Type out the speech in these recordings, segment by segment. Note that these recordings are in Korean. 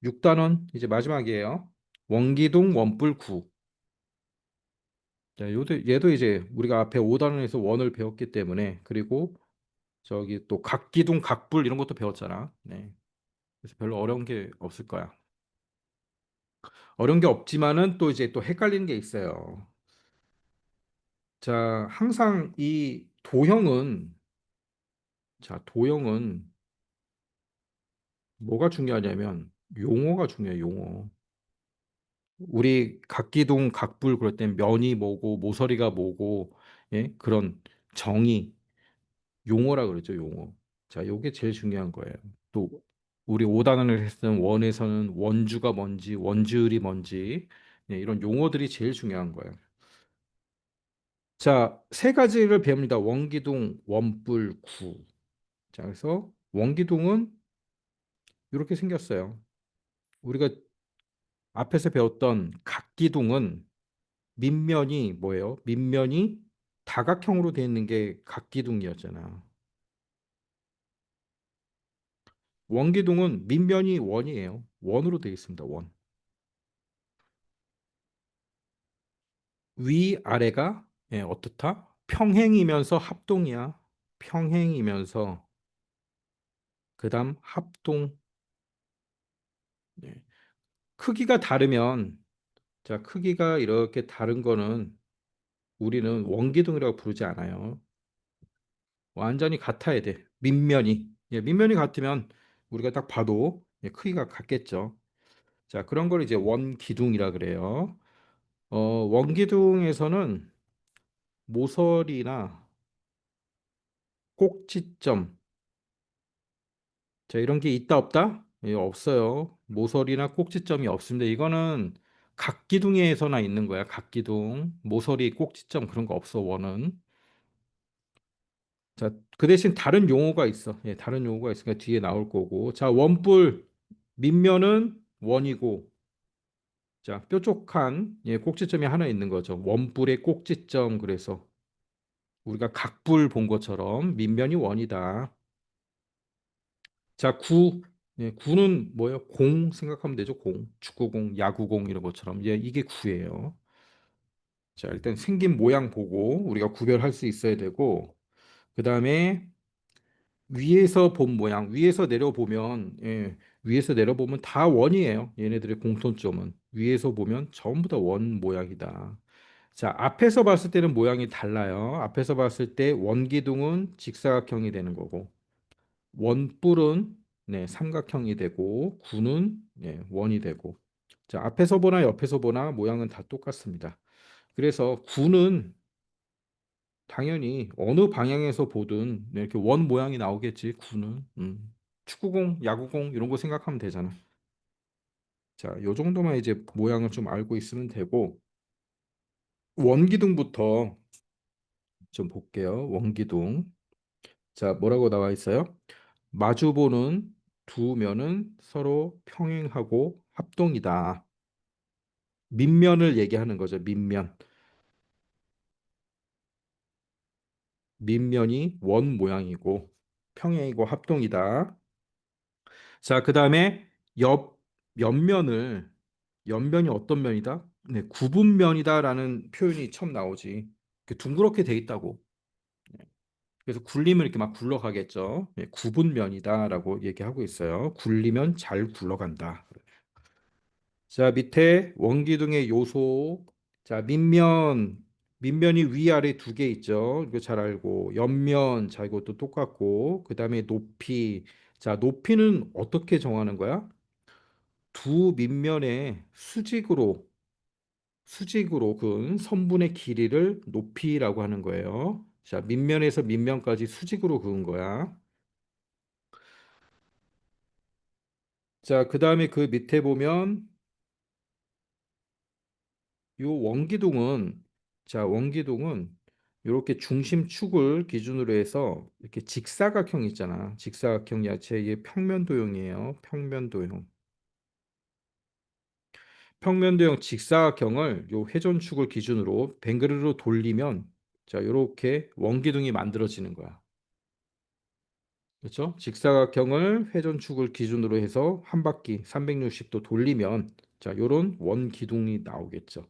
6단원 이제 마지막이에요. 원기둥 원뿔 구. 자, 얘도 이제 우리가 앞에 5단원에서 원을 배웠기 때문에 그리고 저기 또 각기둥 각불 이런 것도 배웠잖아. 네. 그래서 별로 어려운 게 없을 거야. 어려운 게 없지만은 또 이제 또 헷갈리는 게 있어요. 자, 항상 이 도형은 뭐가 중요하냐면 용어가 중요해, 용어. 우리 각기둥 각불 그럴 땐 면이 뭐고 모서리가 뭐고 예? 그런 정의 용어라 그러죠, 용어. 자, 요게 제일 중요한 거예요. 또 우리 5단원을 했던 원에서는 원주가 뭔지, 원주율이 뭔지 예, 이런 용어들이 제일 중요한 거예요. 자, 세 가지를 배웁니다. 원기둥, 원뿔, 구. 자, 그래서 원기둥은 이렇게 생겼어요. 우리가 앞에서 배웠던 각기둥은 밑면이 뭐예요? 밑면이 다각형으로 되어 있는 게 각기둥이었잖아. 원기둥은 밑면이 원이에요. 원으로 되어 있습니다. 원. 위 아래가 예, 어떻다? 평행이면서 합동이야. 평행이면서 그다음 합동. 예. 크기가 다르면 자, 크기가 이렇게 다른 거는 우리는 원기둥이라고 부르지 않아요. 완전히 같아야 돼. 밑면이. 예, 밑면이 같으면 우리가 딱 봐도 예, 크기가 같겠죠. 자, 그런 걸 이제 원기둥이라 그래요. 원기둥에서는 모서리나 꼭지점, 자, 이런 게 있다 없다? 예, 없어요. 모서리나 꼭지점이 없습니다. 이거는 각기둥에서나 있는 거야. 각기둥, 모서리, 꼭지점 그런 거 없어. 원은. 자, 그 대신 다른 용어가 있어. 예, 다른 용어가 있으니까 뒤에 나올 거고. 자, 원뿔 밑면은 원이고, 자, 뾰족한 예, 꼭지점이 하나 있는 거죠. 원뿔의 꼭지점. 그래서 우리가 각불 본 것처럼 밑면이 원이다. 자, 구. 예, 구는 뭐예요? 공 생각하면 되죠. 공. 축구공, 야구공 이런 것처럼. 예, 이게 구예요. 자, 일단 생긴 모양 보고 우리가 구별할 수 있어야 되고, 그다음에 위에서 본 모양, 위에서 내려보면, 예, 위에서 내려보면 다 원이에요. 얘네들의 공통점은. 위에서 보면 전부 다 원 모양이다. 자, 앞에서 봤을 때는 모양이 달라요. 앞에서 봤을 때 원기둥은 직사각형이 되는 거고, 원뿔은 네, 삼각형이 되고, 구는 네, 원이 되고. 자, 앞에서 보나 옆에서 보나 모양은 다 똑같습니다. 그래서 구는 당연히 어느 방향에서 보든 네, 이렇게 원 모양이 나오겠지. 구는 축구공, 야구공 이런 거 생각하면 되잖아. 자, 요 정도만 이제 모양을 좀 알고 있으면 되고 원기둥부터 좀 볼게요. 원기둥. 자, 뭐라고 나와 있어요? 마주보는 두 면은 서로 평행하고 합동이다. 밑면을 얘기하는 거죠. 밑면. 밑면이 원 모양이고 평행이고 합동이다. 자, 그다음에 옆 옆면을 옆면이 어떤 면이다? 네, 구분면이다라는 표현이 처음 나오지. 이렇게 둥그렇게 돼 있다고. 네, 그래서 굴리면 이렇게 막 굴러가겠죠. 네, 구분면이다라고 얘기하고 있어요. 굴리면 잘 굴러간다. 자, 밑에 원기둥의 요소. 자, 밑면이 위아래 두 개 있죠. 이거 잘 알고. 옆면, 자, 이것도 똑같고. 그다음에 높이. 자, 높이는 어떻게 정하는 거야? 두 밑면의 수직으로 그은 선분의 길이를 높이라고 하는 거예요. 자, 밑면에서 밑면까지 수직으로 그은 거야. 자, 그다음에 그 밑에 보면 요 원기둥은 이렇게 중심축을 기준으로 해서 이렇게 직사각형 있잖아. 직사각형 야채의 평면도형이에요. 평면도형. 평면도형 직사각형을 요 회전축을 기준으로 뱅그르르 돌리면 자, 요렇게 원기둥이 만들어지는 거야. 그렇죠? 직사각형을 회전축을 기준으로 해서 한 바퀴 360도 돌리면 자, 요런 원 기둥이 나오겠죠.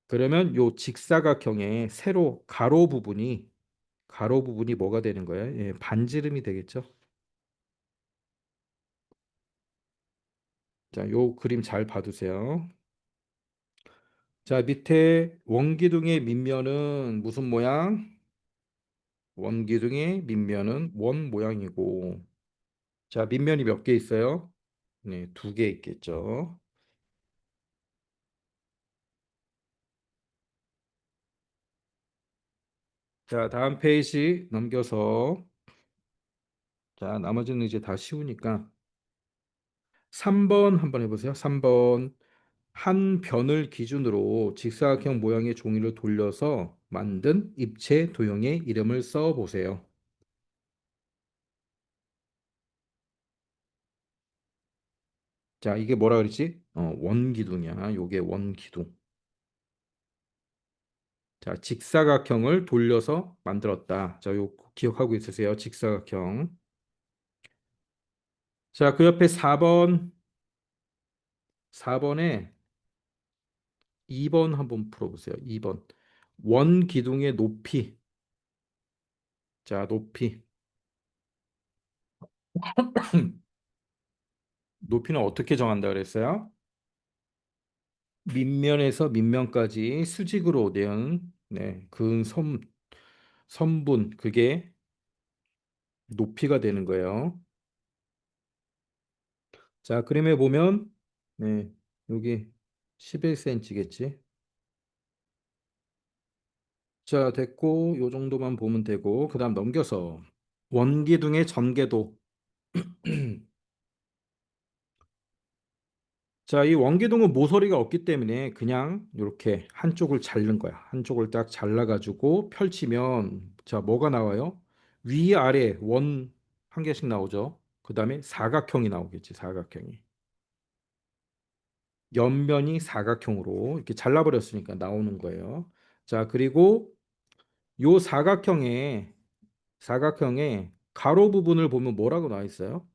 그러면 요 직사각형의 세로 가로 부분이 뭐가 되는 거예요? 예, 반지름이 되겠죠. 자, 요 그림 잘 봐두세요. 자, 밑에 원기둥의 밑면은 무슨 모양? 원기둥의 밑면은 원 모양이고, 자, 밑면이 몇 개 있어요? 네, 두 개 있겠죠. 자, 다음 페이지 넘겨서, 자, 나머지는 이제 다 쉬우니까 3번 한번 해보세요. 3번. 한 변을 기준으로 직사각형 모양의 종이를 돌려서 만든 입체 도형의 이름을 써 보세요. 자, 이게 뭐라 그랬지? 원기둥이야. 요게 원기둥. 자, 직사각형을 돌려서 만들었다. 자, 요 기억하고 있으세요? 직사각형. 자, 그 옆에 4번에 2번 한번 풀어보세요. 2번. 원기둥의 높이. 자, 높이. 높이는 어떻게 정한다 그랬어요? 밑면에서 밑면까지 수직으로 된 그 선분 그게 높이가 되는 거예요. 자, 그림에 보면 네, 여기 11cm겠지. 자, 됐고 요 정도만 보면 되고 그다음 넘겨서 원기둥의 전개도. 자, 이 원기둥은 모서리가 없기 때문에 그냥 이렇게 한쪽을 자른 거야. 한쪽을 딱 잘라가지고 펼치면 자, 뭐가 나와요? 위아래 원 한 개씩 나오죠. 그 다음에 사각형이 나오겠지, 사각형이. 옆면이 사각형으로 이렇게 잘라버렸으니까 나오는 거예요. 자, 그리고 요 사각형의 가로 부분을 보면 뭐라고 나와 있어요?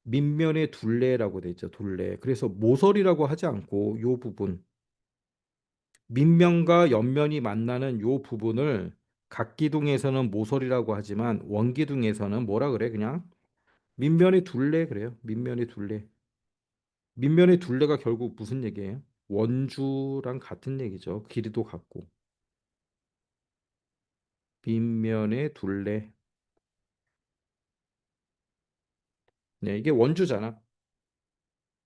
밑면의 둘레라고 돼 있죠, 둘레. 그래서 모서리라고 하지 않고 요 부분 밑면과 옆면이 만나는 요 부분을 각기둥에서는 모서리라고 하지만 원기둥에서는 뭐라 그래? 그냥 밑면의 둘레 그래요. 밑면의 둘레. 밑면의 둘레가 결국 무슨 얘기예요? 원주랑 같은 얘기죠. 길이도 같고. 밑면의 둘레. 네, 이게 원주잖아.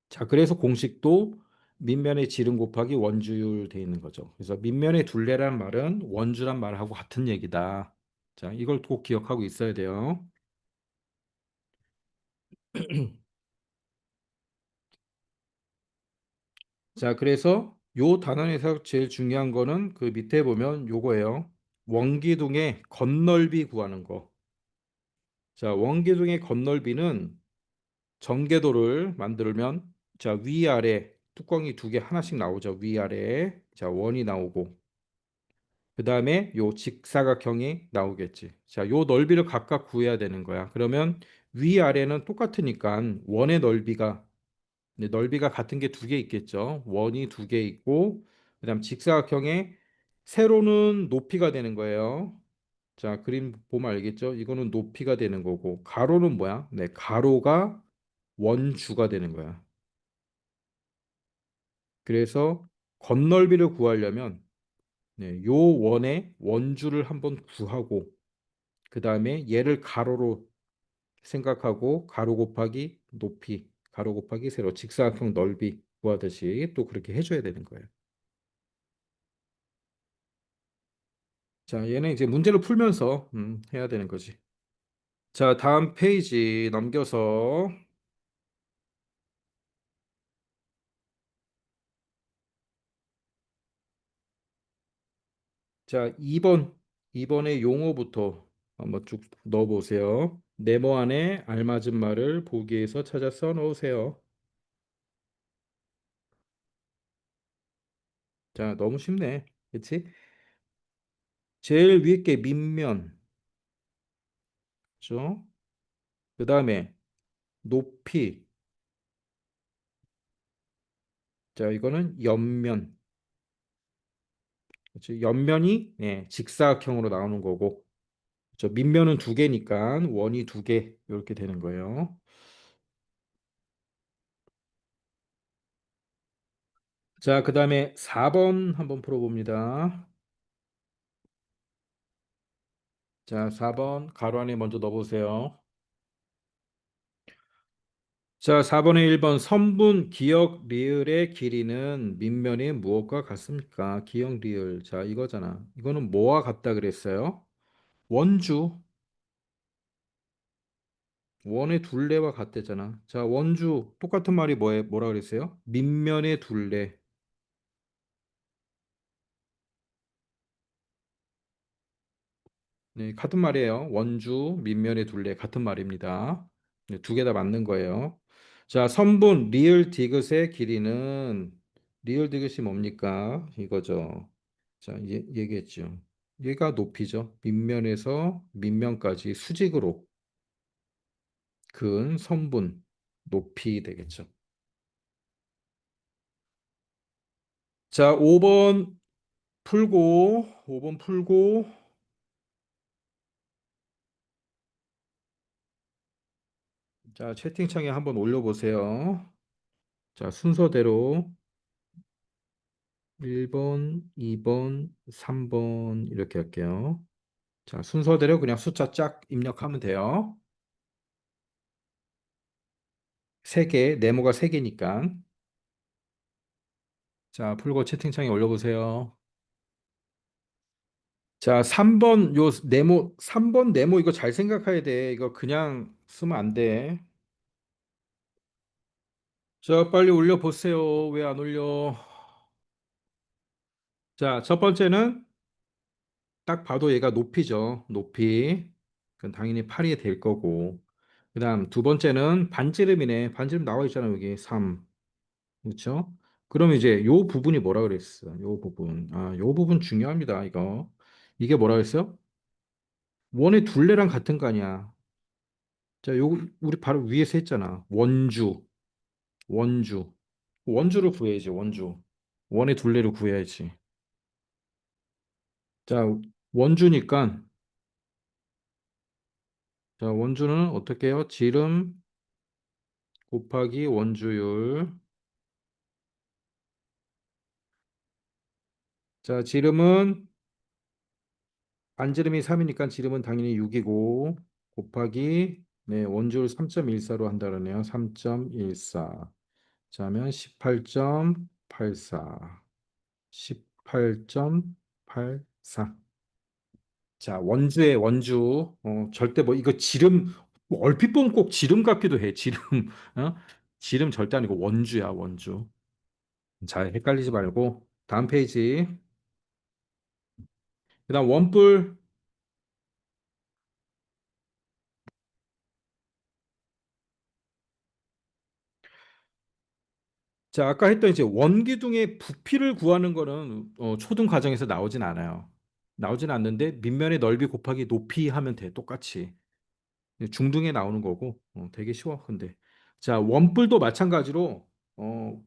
자, 그래서 공식도 밑면의 지름 곱하기 원주율 돼 있는 거죠. 그래서 밑면의 둘레란 말은 원주란 말하고 같은 얘기다. 자, 이걸 꼭 기억하고 있어야 돼요. 자, 그래서 요 단원에서 제일 중요한 거는 그 밑에 보면 요거예요. 원기둥의 건널비 구하는 거. 자, 원기둥의 건널비는 전개도를 만들면 자, 위아래 뚜껑이 두 개 하나씩 나오죠. 위아래. 자, 원이 나오고 그다음에 요 직사각형이 나오겠지. 자, 요 넓이를 각각 구해야 되는 거야. 그러면 위아래는 똑같으니까 원의 넓이가 네, 넓이가 같은 게 두 개 있겠죠. 원이 두 개 있고, 그다음 직사각형의 세로는 높이가 되는 거예요. 자, 그림 보면 알겠죠? 이거는 높이가 되는 거고, 가로는 뭐야? 네, 가로가 원주가 되는 거야. 그래서 건널비를 구하려면 네, 요 원의 원주를 한번 구하고, 그다음에 얘를 가로로 생각하고 가로 곱하기 높이, 가로 곱하기 세로, 직사각형 넓이 구하듯이 또 그렇게 해줘야 되는 거예요. 자, 얘는 이제 문제를 풀면서 해야 되는 거지. 자, 다음 페이지 넘겨서 자, 2번의 용어부터 한번 쭉 넣어 보세요. 네모 안에 알맞은 말을 보기에서 찾아 써 놓으세요. 자, 너무 쉽네. 그렇지? 제일 위에 게 밑면. 그죠? 그 다음에 높이. 자, 이거는 옆면. 그렇죠? 옆면이 직사각형으로 나오는 거고. 그렇죠? 밑면은 두 개니까 원이 두 개 이렇게 되는 거예요. 자, 그 다음에 4번 한번 풀어봅니다. 자, 4번 가로 안에 먼저 넣어보세요. 자, 4번에 1번 선분 기역 리을의 길이는 밑면이 무엇과 같습니까? 기역 리을. 자, 이거잖아. 이거는 뭐와 같다 그랬어요? 원주. 원의 둘레와 같대잖아. 자, 원주 똑같은 말이 뭐라 그랬어요? 밑면의 둘레. 네, 같은 말이에요. 원주, 밑면의 둘레 같은 말입니다. 네, 두 개 다 맞는 거예요. 자, 선분 리을 디귿의 길이는 리을 디귿이 뭡니까? 이거죠. 자, 얘기했죠. 얘가 높이죠. 밑면에서 밑면까지 수직으로 그은 선분 높이 되겠죠. 자, 5번 풀고 자, 채팅창에 한번 올려보세요. 자, 순서대로 1번, 2번, 3번 이렇게 할게요. 자, 순서대로 그냥 숫자 쫙 입력하면 돼요. 세개 네모가 세개니까 자, 풀고 채팅창에 올려보세요. 자, 3번 요 네모, 3번 네모 이거 잘 생각해야 돼. 이거 그냥 쓰면 안 돼. 자, 빨리 올려보세요. 왜 안 올려? 자, 첫 번째는 딱 봐도 얘가 높이죠. 높이. 그건 당연히 8이 될 거고. 그다음 두 번째는 반지름이네. 반지름 나와 있잖아, 여기 3. 그렇죠? 그럼 이제 요 부분이 뭐라 그랬어? 요 부분. 아, 요 부분 중요합니다, 이거. 이게 뭐라 그랬어요? 원의 둘레랑 같은 거 아니야. 자, 요 우리 바로 위에서 했잖아. 원주. 원주. 원주를 구해야지, 원주. 원의 둘레를 구해야지. 자, 원주니까 자, 원주는 어떻게 해요? 지름 곱하기 원주율. 자, 지름은 반지름이 3이니까 지름은 당연히 6이고 곱하기 원주율 3.14로 한다 그러네요. 3.14. 자, 하면 18.84. 18.84. 자, 원주의 원주. 절대 뭐 이거 지름 뭐 얼핏 보면 꼭 지름 같기도 해. 지름. 어? 지름 절대 아니고 원주야, 원주. 자, 헷갈리지 말고 다음 페이지. 그다음 원뿔. 자, 아까 했던 이제 원기둥의 부피를 구하는 거는 초등 과정에서 나오진 않아요. 나오진 않는데 밑면의 넓이 곱하기 높이 하면 돼. 똑같이. 중등에 나오는 거고 되게 쉬워. 근데 자, 원뿔도 마찬가지로 어,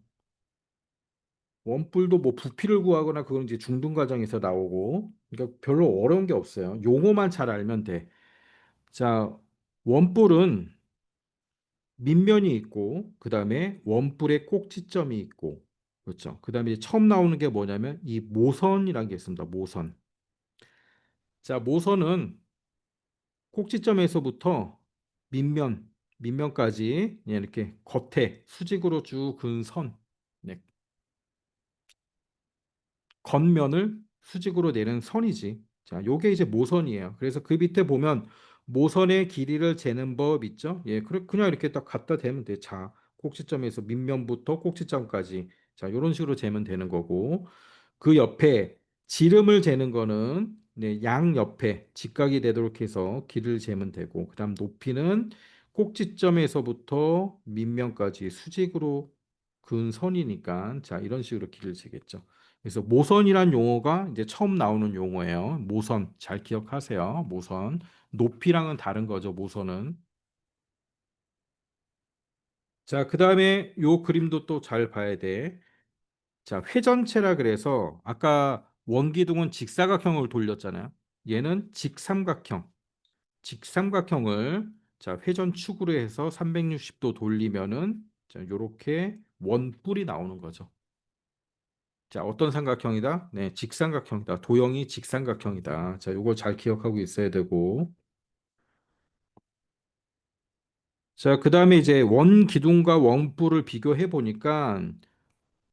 원뿔도 뭐 부피를 구하거나 그건 이제 중등 과정에서 나오고 그러니까 별로 어려운 게 없어요. 용어만 잘 알면 돼. 자, 원뿔은 밑면이 있고 그다음에 원뿔의 꼭지점이 있고 그렇죠. 그다음에 이제 처음 나오는 게 뭐냐면 이 모선이라는 게 있습니다. 모선. 자, 모선은 꼭지점에서부터 밑면 밑면까지 이렇게 겉에 수직으로 쭉 그은 선. 네, 겉면을 수직으로 내는 선이지. 자, 요게 이제 모선이에요. 그래서 그 밑에 보면 모선의 길이를 재는 법 있죠? 예, 그냥 이렇게 딱 갖다 대면 돼. 자, 꼭지점에서 밑면부터 꼭지점까지. 자, 이런 식으로 재면 되는 거고. 그 옆에 지름을 재는 거는 양 옆에 직각이 되도록 해서 길을 재면 되고, 그다음 높이는 꼭지점에서부터 밑면까지 수직으로 그은 선이니까 자, 이런 식으로 길을 재겠죠. 그래서 모선이란 용어가 이제 처음 나오는 용어예요. 모선 잘 기억하세요. 모선. 높이랑은 다른 거죠. 모선은. 자, 그다음에 요 그림도 또 잘 봐야 돼. 자, 회전체라 그래서 아까 원기둥은 직사각형을 돌렸잖아요. 얘는 직삼각형. 직삼각형을 자, 회전축으로 해서 360도 돌리면은 자, 요렇게 원뿔이 나오는 거죠. 자, 어떤 삼각형이다? 네, 직삼각형이다. 도형이 직삼각형이다. 자, 요거 잘 기억하고 있어야 되고. 자, 그다음에 이제 원기둥과 원뿔을 비교해 보니까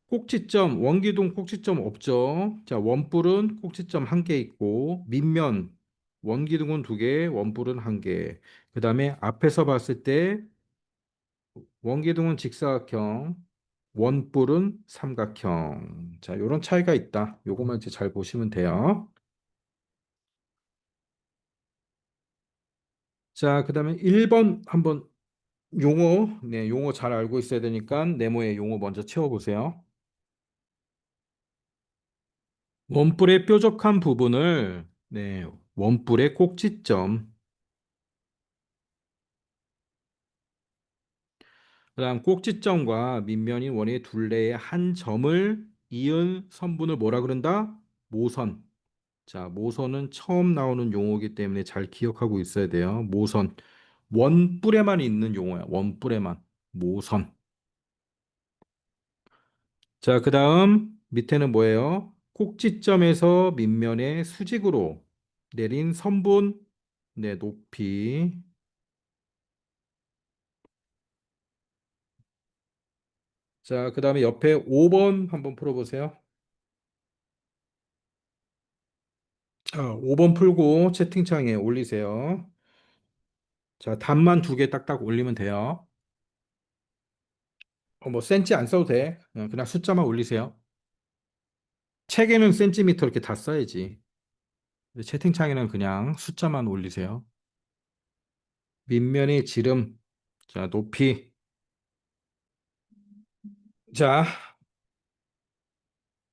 꼭지점, 원기둥 꼭지점 없죠. 자, 원뿔은 꼭지점 한 개 있고, 밑면, 원기둥은 두 개, 원뿔은 한 개. 그 다음에 앞에서 봤을 때, 원기둥은 직사각형, 원뿔은 삼각형. 자, 요런 차이가 있다. 요거만 이제 잘 보시면 돼요. 자, 그 다음에 1번 한번 용어, 네, 용어 잘 알고 있어야 되니까 네모의 용어 먼저 채워보세요. 원뿔의 뾰족한 부분을, 네, 원뿔의 꼭지점, 그다음 꼭지점과 밑면인 원의 둘레의 한 점을 이은 선분을 뭐라 그런다? 모선. 자, 모선은 처음 나오는 용어이기 때문에 잘 기억하고 있어야 돼요. 모선. 원뿔에만 있는 용어야. 원뿔에만. 모선. 자, 그다음 밑에는 뭐예요? 꼭지점에서 밑면에 수직으로 내린 선분, 네, 높이. 자, 그다음에 옆에 5번 한번 풀어보세요. 자, 5번 풀고 채팅창에 올리세요. 자, 답만 두 개 딱딱 올리면 돼요. 뭐 센치 안 써도 돼. 그냥 숫자만 올리세요. 책에는 센티미터 이렇게 다 써야지. 근데 채팅창에는 그냥 숫자만 올리세요. 밑면이 지름, 자, 높이. 자,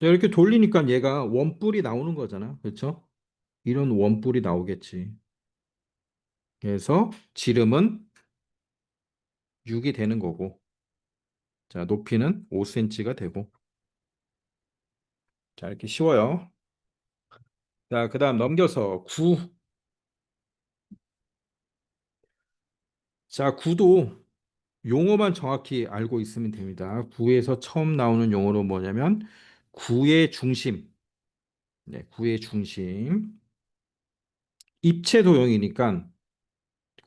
이렇게 돌리니까 얘가 원뿔이 나오는 거잖아. 그렇죠? 이런 원뿔이 나오겠지. 그래서 지름은 6이 되는 거고, 자, 높이는 5cm가 되고. 자, 이렇게 쉬워요. 자, 그다음 넘겨서 9. 자, 9도 용어만 정확히 알고 있으면 됩니다. 구에서 처음 나오는 용어로 뭐냐면 구의 중심. 네, 구의 중심. 입체 도형이니까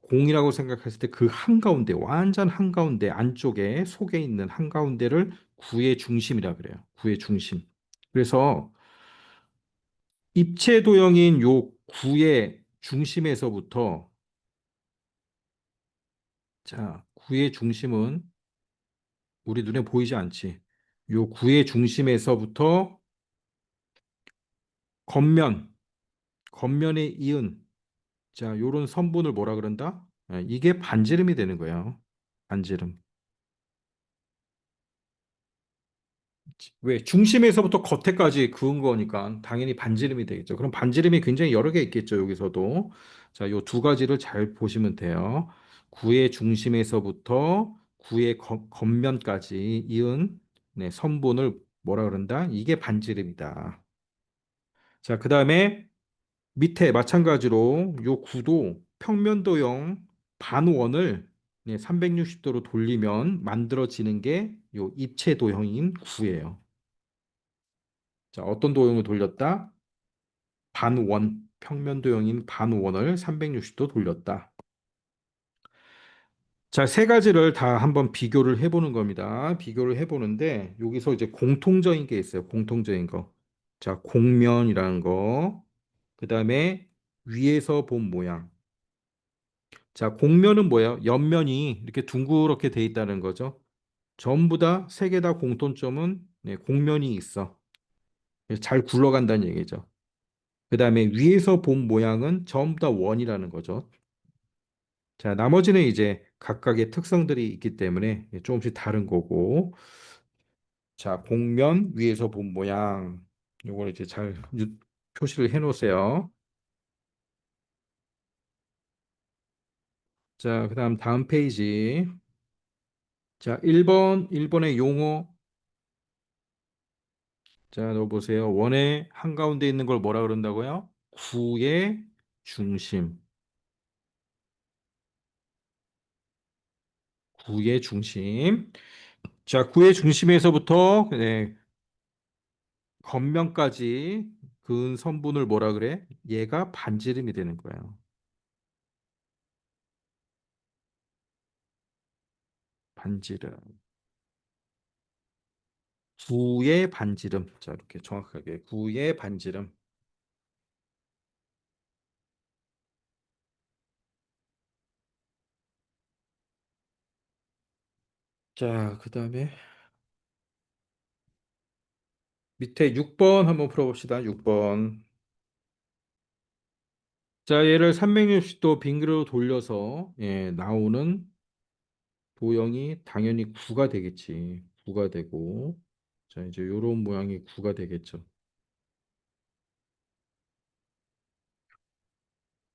공이라고 생각했을 때 그 한가운데 완전 한가운데 안쪽에 속에 있는 한가운데를 구의 중심이라 그래요. 구의 중심. 그래서 입체 도형인 요 구의 중심에서부터 자, 구의 중심은 우리 눈에 보이지 않지. 요 구의 중심에서부터 겉면 겉면에 이은 자 요런 선분을 뭐라 그런다? 이게 반지름이 되는 거예요. 반지름. 왜? 중심에서부터 겉에까지 그은 거니까 당연히 반지름이 되겠죠. 그럼 반지름이 굉장히 여러 개 있겠죠. 여기서도. 자, 요 두 가지를 잘 보시면 돼요. 구의 중심에서부터 구의 겉면까지 이은 네, 선분을 뭐라 그런다? 이게 반지름이다. 자, 그다음에 밑에 마찬가지로 요 구도 평면도형 반원을 360도로 돌리면 만들어지는 게 요 입체 도형인 구예요. 자, 어떤 도형을 돌렸다? 반원, 평면도형인 반원을 360도 돌렸다. 자, 세 가지를 다 한번 비교를 해보는 겁니다. 비교를 해보는데 여기서 이제 공통적인 게 있어요. 공통적인 거. 자, 곡면이라는 거. 그 다음에 위에서 본 모양. 자, 곡면은 뭐예요? 옆면이 이렇게 둥그렇게 돼 있다는 거죠. 전부 다 세 개 다 공통점은 네, 곡면이 있어. 잘 굴러간다는 얘기죠. 그 다음에 위에서 본 모양은 전부 다 원이라는 거죠. 자, 나머지는 이제 각각의 특성들이 있기 때문에 조금씩 다른 거고. 자, 곡면 위에서 본 모양. 요걸 이제 표시를 해 놓으세요. 자, 그다음 다음 페이지. 자, 1번의 용어. 자, 넣어 보세요. 원의 한가운데 있는 걸 뭐라 그런다고요? 구의 중심. 구의 중심. 자, 구의 중심에서부터 네, 겉면까지 그은 선분을 뭐라 그래? 얘가 반지름이 되는 거예요. 반지름. 구의 반지름. 자, 이렇게 정확하게 구의 반지름. 자, 그다음에 밑에 6번 한번 풀어봅시다. 6번. 자, 얘를 360도 빙그로 돌려서 나오는 도형이 당연히 9가 되겠지. 9가 되고. 자, 이제 요런 모양이 9가 되겠죠.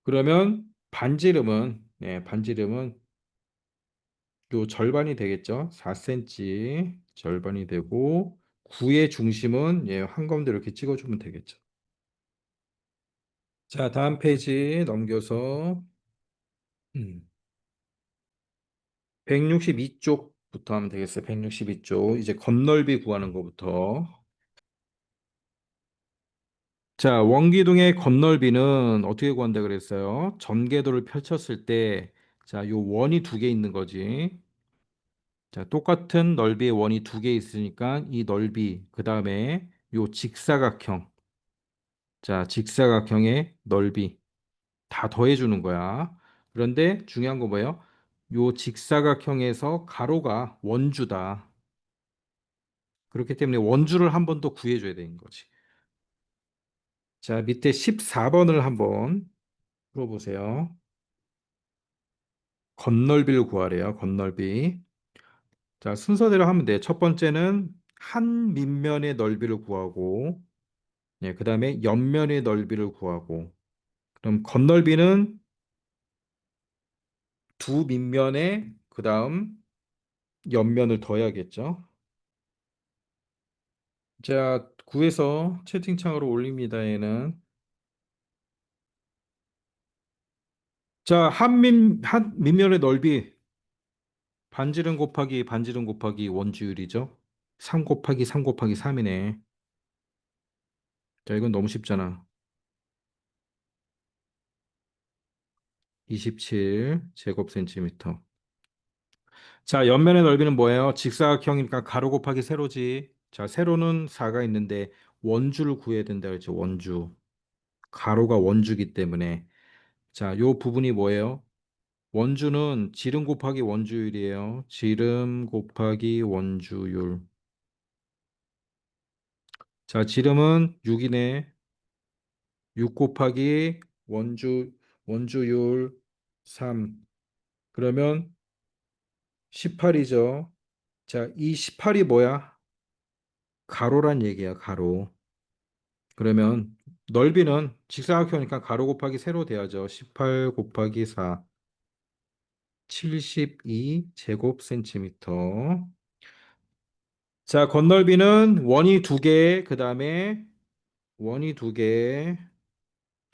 그러면 반지름은 요 절반이 되겠죠. 4cm 절반이 되고 9의 중심은 한가운데 이렇게 찍어주면 되겠죠. 자, 다음 페이지 넘겨서 162쪽부터 하면 되겠어요. 162쪽. 이제 건널비 구하는 것부터. 자, 원기둥의 건널비는 어떻게 구한다 그랬어요? 전개도를 펼쳤을 때, 자, 요 원이 두 개 있는 거지. 자, 똑같은 넓이의 원이 두 개 있으니까 이 넓이, 그 다음에 요 직사각형, 자, 직사각형의 넓이 다 더해주는 거야. 그런데 중요한 거 뭐예요? 요 직사각형에서 가로가 원주다. 그렇기 때문에 원주를 한 번 더 구해줘야 되는 거지. 자, 밑에 14번을 한번 풀어보세요. 건널비를 구하래요. 건널비. 자, 순서대로 하면 돼. 첫 번째는 한 밑면의 넓이를 구하고, 그다음에 옆면의 넓이를 구하고, 그럼 건널비는 두 밑면에 그다음 옆면을 더해야겠죠. 자, 구해서 채팅창으로 올립니다. 얘는. 자, 한 밑면의 넓이 반지름 곱하기 원주율이죠. 3 곱하기 3 곱하기 3이네. 자, 이건 너무 쉽잖아. 27 제곱센티미터. 자, 옆면의 넓이는 뭐예요? 직사각형이니까 가로 곱하기 세로지. 자, 세로는 4가 있는데 원주를 구해야 된다 그랬죠. 원주. 가로가 원주기 때문에. 자, 요 부분이 뭐예요? 원주는 지름 곱하기 원주율이에요. 지름 곱하기 원주율. 자, 지름은 6이네. 6 곱하기 원주율 3. 그러면 18이죠. 자, 이 18이 뭐야? 가로란 얘기야, 가로. 그러면 넓이는 직사각형이니까 가로 곱하기 세로 돼야죠. 18 곱하기 4, 72 제곱센티미터. 자, 건널비는 원이 두 개, 그다음에 원이 두 개,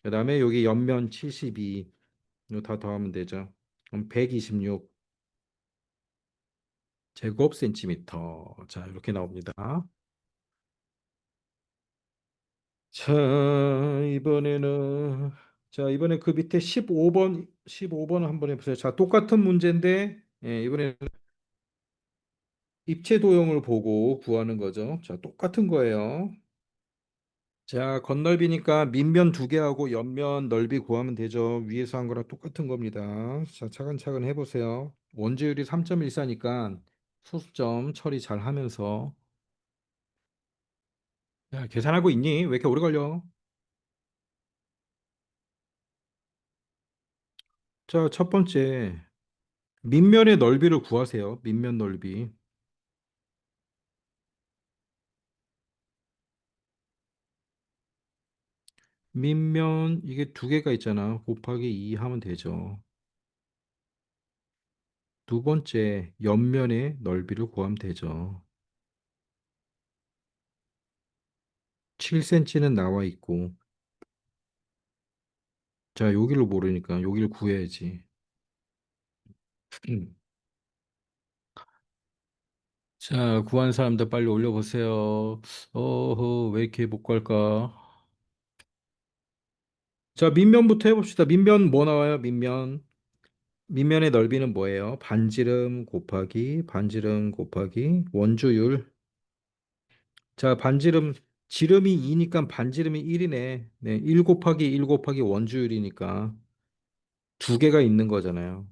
그다음에 여기 옆면 72. 이거 다 더하면 되죠. 그럼 126 제곱센티미터. 자, 이렇게 나옵니다. 자, 이번에는 이번에 그 밑에 15번 한번 해보세요. 자, 똑같은 문제인데 이번에는 입체 도형을 보고 구하는 거죠. 자, 똑같은 거예요. 자, 건널비니까 밑면 두 개하고 옆면 넓이 구하면 되죠. 위에서 한 거랑 똑같은 겁니다. 자, 차근차근 해보세요. 원주율이 3.14니까 소수점 처리 잘 하면서. 야, 계산하고 있니? 왜 이렇게 오래 걸려? 자, 첫 번째, 밑면의 넓이를 구하세요. 밑면 넓이. 밑면 이게 두 개가 있잖아. 곱하기 2 하면 되죠. 두 번째, 옆면의 넓이를 구하면 되죠. 7cm는 나와 있고, 자, 여기를 모르니까 여기를 구해야지. 음. 자, 구한 사람들 빨리 올려보세요. 어허, 왜 이렇게 못 갈까? 자, 밑면부터 해봅시다. 밑면 뭐 나와요? 밑면. 밑면의 넓이는 뭐예요? 반지름 곱하기 원주율. 자, 지름이 2니까 반지름이 1이네. 네, 1 곱하기 1 곱하기 원주율이니까 두 개가 있는 거잖아요.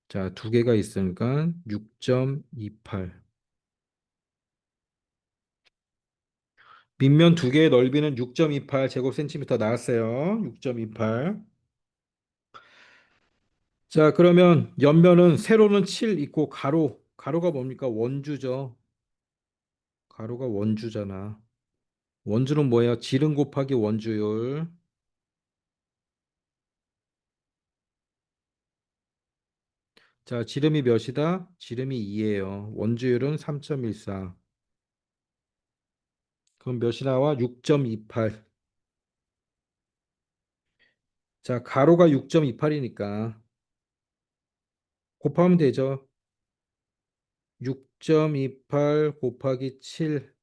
자, 두 개가 있으니까 6.28. 밑면 두 개의 넓이는 6.28 제곱센티미터 나왔어요. 6.28. 자, 그러면 옆면은 세로는 7 있고 가로가 뭡니까? 원주죠. 가로가 원주잖아. 원주는 뭐야? 지름 곱하기 원주율. 자, 지름이 몇이다? 지름이 2예요. 원주율은 3.14. 그럼 몇이 나와? 6.28. 자, 가로가 6.28이니까 곱하면 되죠. 6.28 곱하기 7.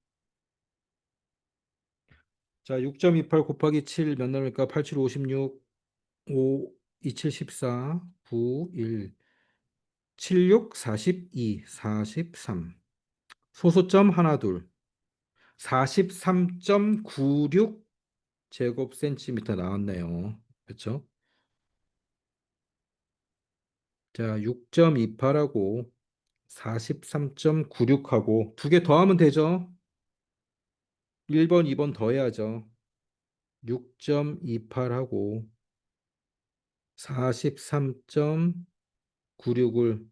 자, 6.28 곱하기 7 몇 나옵니까? 87, 56, 5, 27, 14, 9, 1, 76, 42, 43. 소수점 하나, 둘. 43.96 제곱센티미터 나왔네요. 그렇죠? 자, 6.28하고 43.96하고 두 개 더하면 되죠? 1번, 2번 더해야죠. 6.28하고 43.96을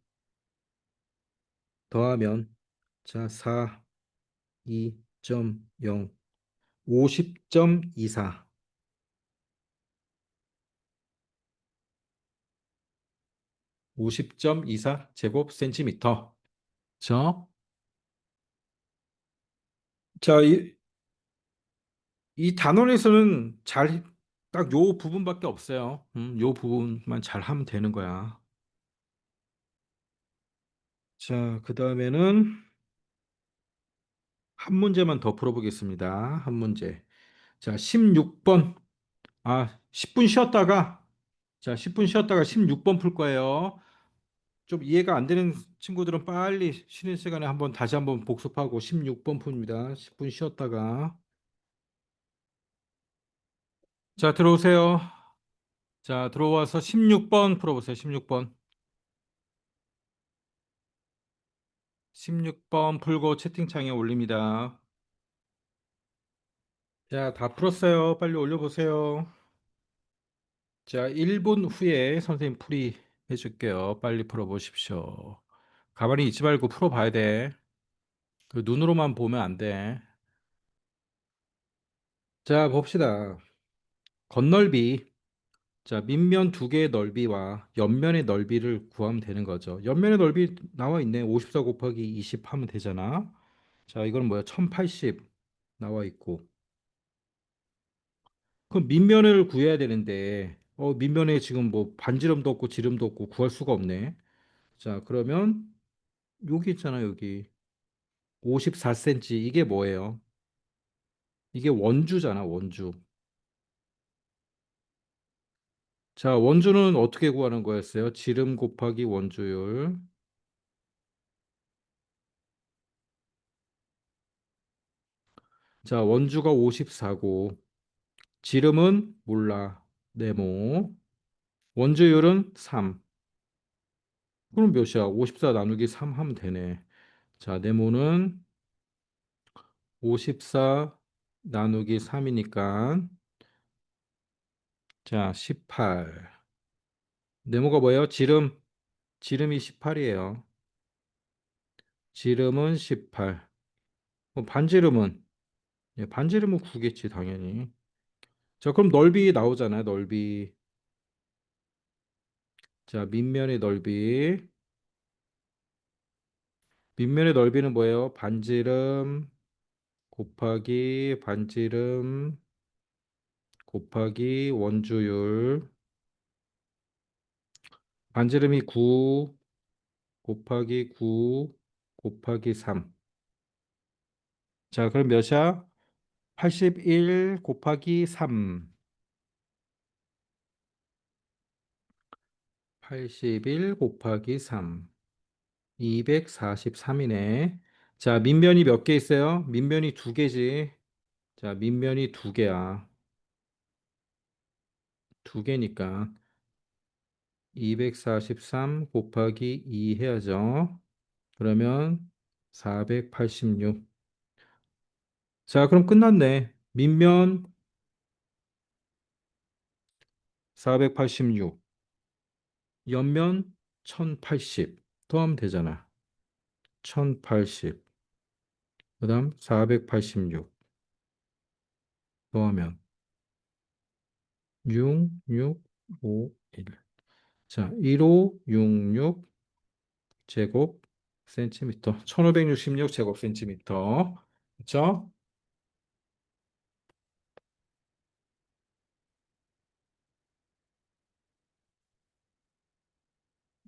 더하면 자, 4, 2.0, 50.24. 50.24 제곱센티미터. 저, 자, 이 단원에서는 딱 요 부분밖에 없어요. 요 부분만 잘 하면 되는 거야. 자, 그 다음에는 한 문제만 더 풀어보겠습니다. 한 문제. 자, 16번. 10분 쉬었다가, 자, 10분 쉬었다가 16번 풀 거예요. 좀 이해가 안 되는 친구들은 빨리 쉬는 시간에 다시 한번 복습하고 16번 풉니다. 10분 쉬었다가. 자, 들어오세요. 자, 들어와서 16번 풀어보세요. 16번. 16번 풀고 채팅창에 올립니다. 자, 다 풀었어요. 빨리 올려보세요. 자, 1분 후에 선생님 풀이 해줄게요. 빨리 풀어보십시오. 가만히 있지 말고 풀어봐야 돼. 그 눈으로만 보면 안 돼. 자, 봅시다. 건널비. 자, 밑면 두 개의 넓이와 옆면의 넓이를 구하면 되는 거죠. 옆면의 넓이 나와 있네. 54 곱하기 20 하면 되잖아. 자, 이건 뭐야? 1080 나와 있고. 그럼 밑면을 구해야 되는데, 밑면에 지금 뭐 반지름도 없고 지름도 없고 구할 수가 없네. 자, 그러면 여기 있잖아, 여기. 54cm. 이게 뭐예요? 이게 원주잖아, 원주. 자, 원주는 어떻게 구하는 거였어요? 지름 곱하기 원주율. 자, 원주가 54고, 지름은 몰라. 네모. 원주율은 3. 그럼 몇이야? 54 나누기 3 하면 되네. 자, 네모는 54 나누기 3이니까, 자, 18. 네모가 뭐예요? 지름이 18이에요. 지름은 18. 반지름은 반지름은 9겠지 당연히. 자, 그럼 넓이 나오잖아요. 넓이. 자, 밑면의 넓이는 뭐예요? 반지름 곱하기 원주율. 반지름이 9 곱하기 9 곱하기 3. 자, 그럼 몇이야? 81 곱하기 3. 81 곱하기 3. 243이네. 자, 밑면이 몇 개 있어요? 밑면이 두 개지. 자, 밑면이 두 개야. 두 개니까 243 곱하기 2 해야죠. 그러면 486. 자, 그럼 끝났네. 밑면 486, 옆면 1080 더하면 되잖아. 1080. 그다음 486 더하면 6651. 자, 1566 제곱 센티미터. 1566 제곱 센티미터. 그렇죠?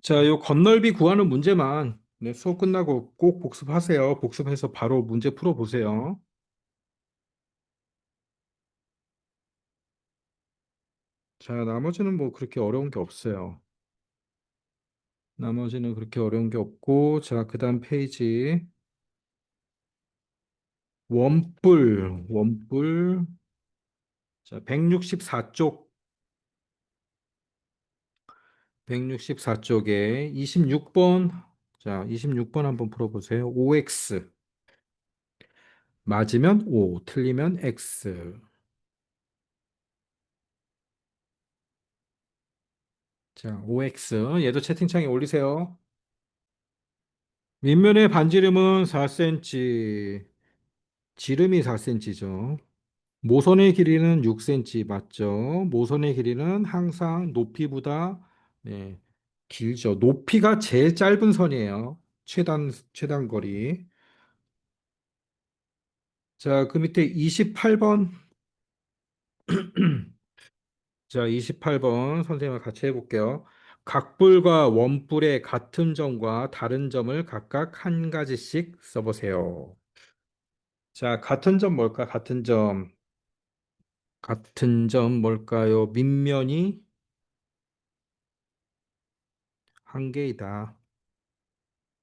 자, 요 건널비 구하는 문제만 수업 끝나고 꼭 복습하세요. 복습해서 바로 문제 풀어 보세요. 자, 나머지는 뭐 그렇게 어려운 게 없어요. 나머지는 그렇게 어려운 게 없고, 자, 그다음 페이지. 원뿔. 자, 164쪽, 백육십사 쪽에 26번. 자, 26번 한번 풀어보세요. OX. 맞으면 O, 틀리면 X. 자, OX. 얘도 채팅창에 올리세요. 밑면의 반지름은 4cm, 지름이 4cm죠. 모선의 길이는 6cm 맞죠? 모선의 길이는 항상 높이보다 네, 길죠. 높이가 제일 짧은 선이에요. 최단 거리. 자, 그 밑에 28번. 자, 28번 선생님과 같이 해볼게요. 각불과 원불의 같은 점과 다른 점을 각각 한 가지씩 써보세요. 자, 같은 점 뭘까? 같은 점. 같은 점 뭘까요? 밑면이 한 개이다.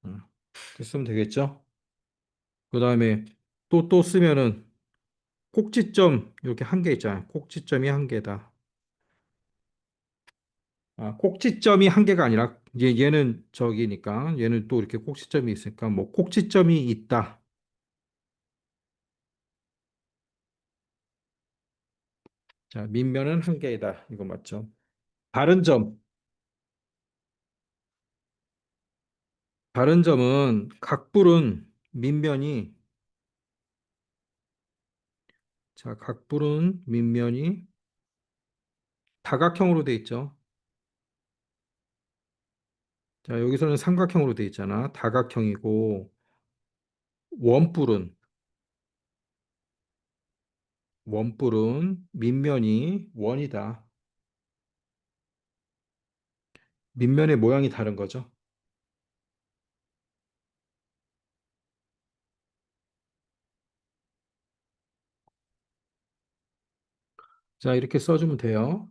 음, 이렇게 쓰면 되겠죠? 그 다음에 또 쓰면은 꼭지점 이렇게 한 개 있잖아요. 꼭지점이 한 개다. 아, 꼭지점이 한 개가 아니라 얘는 저기니까 얘는 또 이렇게 꼭지점이 있으니까 뭐 꼭지점이 있다. 자, 밑면은 한 개이다. 이거 맞죠? 다른 점. 다른 점은 각불은 밑면이 각불은 밑면이 다각형으로 돼 있죠. 자, 여기서는 삼각형으로 돼 있잖아. 다각형이고 원뿔은 원뿔은 밑면이 원이다. 밑면의 모양이 다른 거죠. 자, 이렇게 써주면 돼요.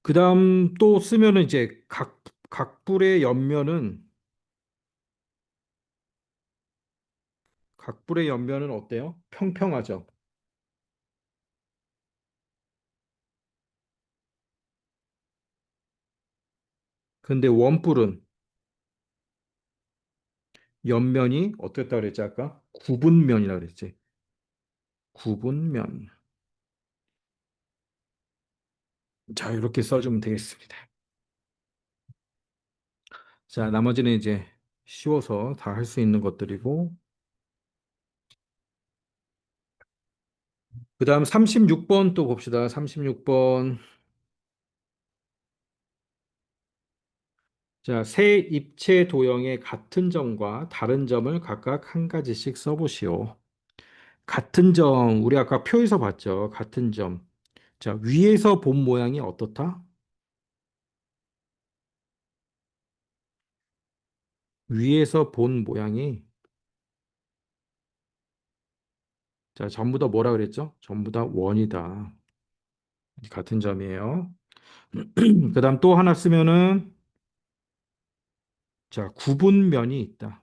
그 다음 또 쓰면은 이제 각불의 옆면은, 각불의 옆면은 어때요? 평평하죠. 근데 원뿔은 옆면이 어땠다 그랬지 아까? 구분면이라 그랬지. 구분면. 자, 이렇게 써주면 되겠습니다. 자, 나머지는 이제 쉬워서 다 할 수 있는 것들이고. 그 다음 36번 또 봅시다. 36번. 자, 세 입체 도형의 같은 점과 다른 점을 각각 한 가지씩 써보시오. 같은 점, 우리 아까 표에서 봤죠? 같은 점. 자, 위에서 본 모양이 어떻다? 위에서 본 모양이, 자, 전부 다 뭐라 그랬죠? 전부 다 원이다. 같은 점이에요. 그 다음 또 하나 쓰면은, 자, 구분면이 있다.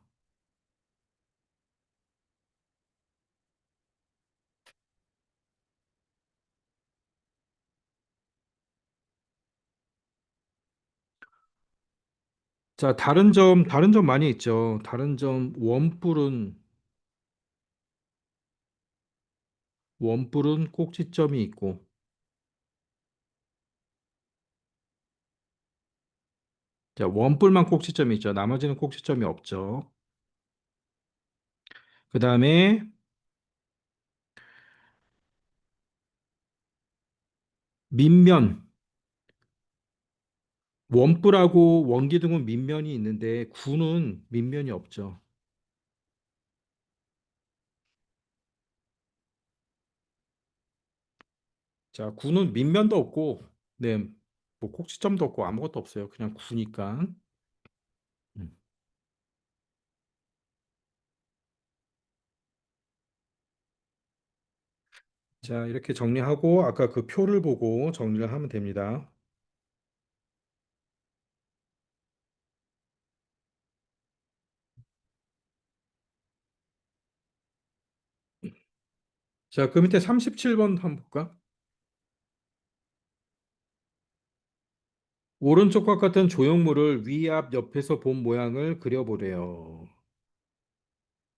자, 다른 점 많이 있죠. 다른 점, 원뿔은 꼭지점이 있고, 자, 원뿔만 꼭지점이 있죠. 나머지는 꼭지점이 없죠. 그 다음에 밑면, 원뿔하고 원기둥은 밑면이 있는데 구는 밑면이 없죠. 자, 구는 밑면도 없고, 네, 뭐 꼭지점도 없고 아무것도 없어요. 그냥 구니까. 음. 자, 이렇게 정리하고 아까 그 표를 보고 정리를 하면 됩니다. 자, 그 밑에 37번 한번 볼까? 오른쪽과 같은 조형물을 위, 앞, 옆에서 본 모양을 그려보래요.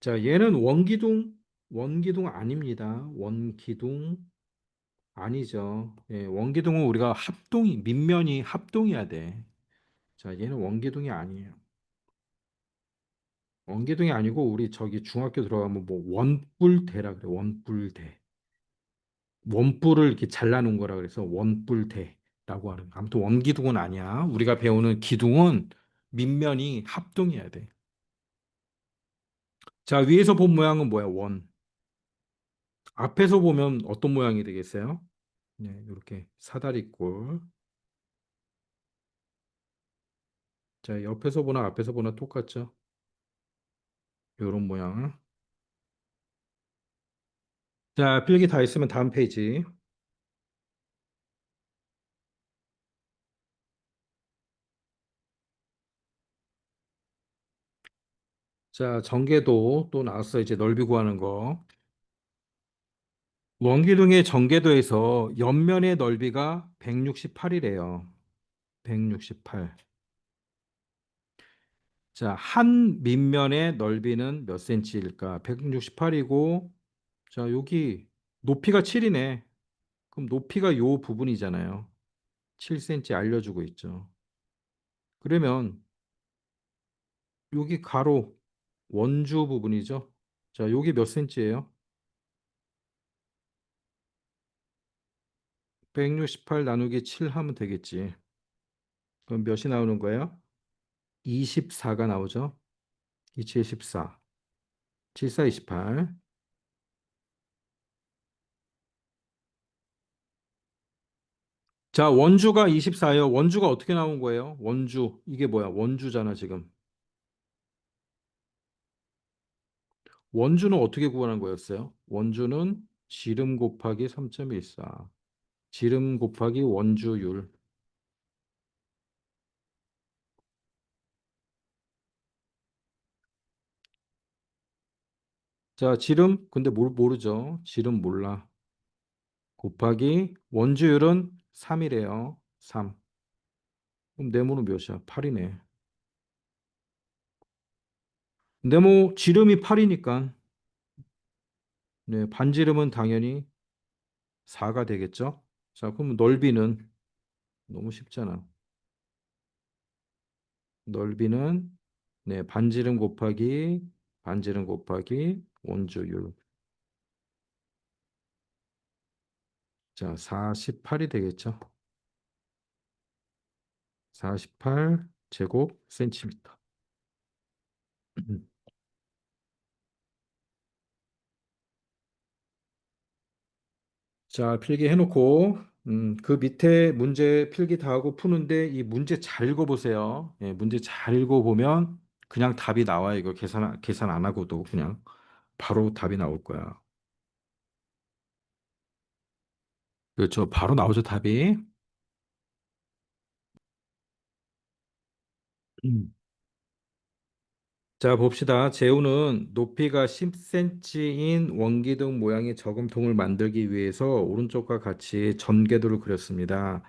자, 얘는 원기둥 아닙니다. 원기둥 아니죠. 예, 원기둥은 우리가 밑면이 합동이야 돼. 자, 얘는 원기둥이 아니에요. 원기둥이 아니고, 우리 저기 중학교 들어가면 뭐 원뿔대라 그래, 원뿔대. 원뿔을 이렇게 잘라놓은 거라 그래서 원뿔대라고 하는. 아무튼 원기둥은 아니야. 우리가 배우는 기둥은 밑면이 합동이어야 돼. 자, 위에서 본 모양은 뭐야? 원. 앞에서 보면 어떤 모양이 되겠어요? 네, 이렇게 사다리꼴. 자, 옆에서 보나 앞에서 보나 똑같죠? 이런 모양. 자, 필기 다 있으면 다음 페이지. 자, 전개도 또 나왔어. 이제 넓이 구하는 거. 원기둥의 전개도에서 옆면의 넓이가 168이래요. 168. 자, 한 밑면의 넓이는 몇 센치일까? 168이고, 자, 여기 높이가 7이네. 그럼 높이가 요 부분이잖아요. 7cm 알려주고 있죠. 그러면 여기 가로 원주 부분이죠. 자, 여기 몇 센치예요? 168 나누기 7 하면 되겠지. 그럼 몇이 나오는 거예요? 24가 나오죠. 2, 7, 14. 7, 4, 28. 자, 원주가 24예요. 원주가 어떻게 나온 거예요? 원주. 이게 뭐야? 원주잖아, 지금. 원주는 어떻게 구하는 거였어요? 원주는 지름 곱하기 3.14. 지름 곱하기 원주율. 자, 지름, 근데 모르죠. 지름 몰라. 곱하기 원주율은 3이래요. 3. 그럼 네모는 몇이야? 8이네. 네모 지름이 8이니까 네, 반지름은 당연히 4가 되겠죠? 자, 그럼 넓이는 너무 쉽잖아. 넓이는 네, 반지름 곱하기 원주율. 자, 48이 되겠죠. 48 제곱 센티미터. 자, 필기해놓고, 그 밑에 문제 필기 다 하고 푸는데 이 문제 잘 읽어보세요. 예, 문제 잘 읽어보면 그냥 답이 나와요. 이거 계산 안 하고도 그냥 바로 답이 나올 거야. 그렇죠. 바로 나오죠, 답이. 음. 자, 봅시다. 재우는 높이가 10cm인 원기둥 모양의 저금통을 만들기 위해서 오른쪽과 같이 전개도를 그렸습니다.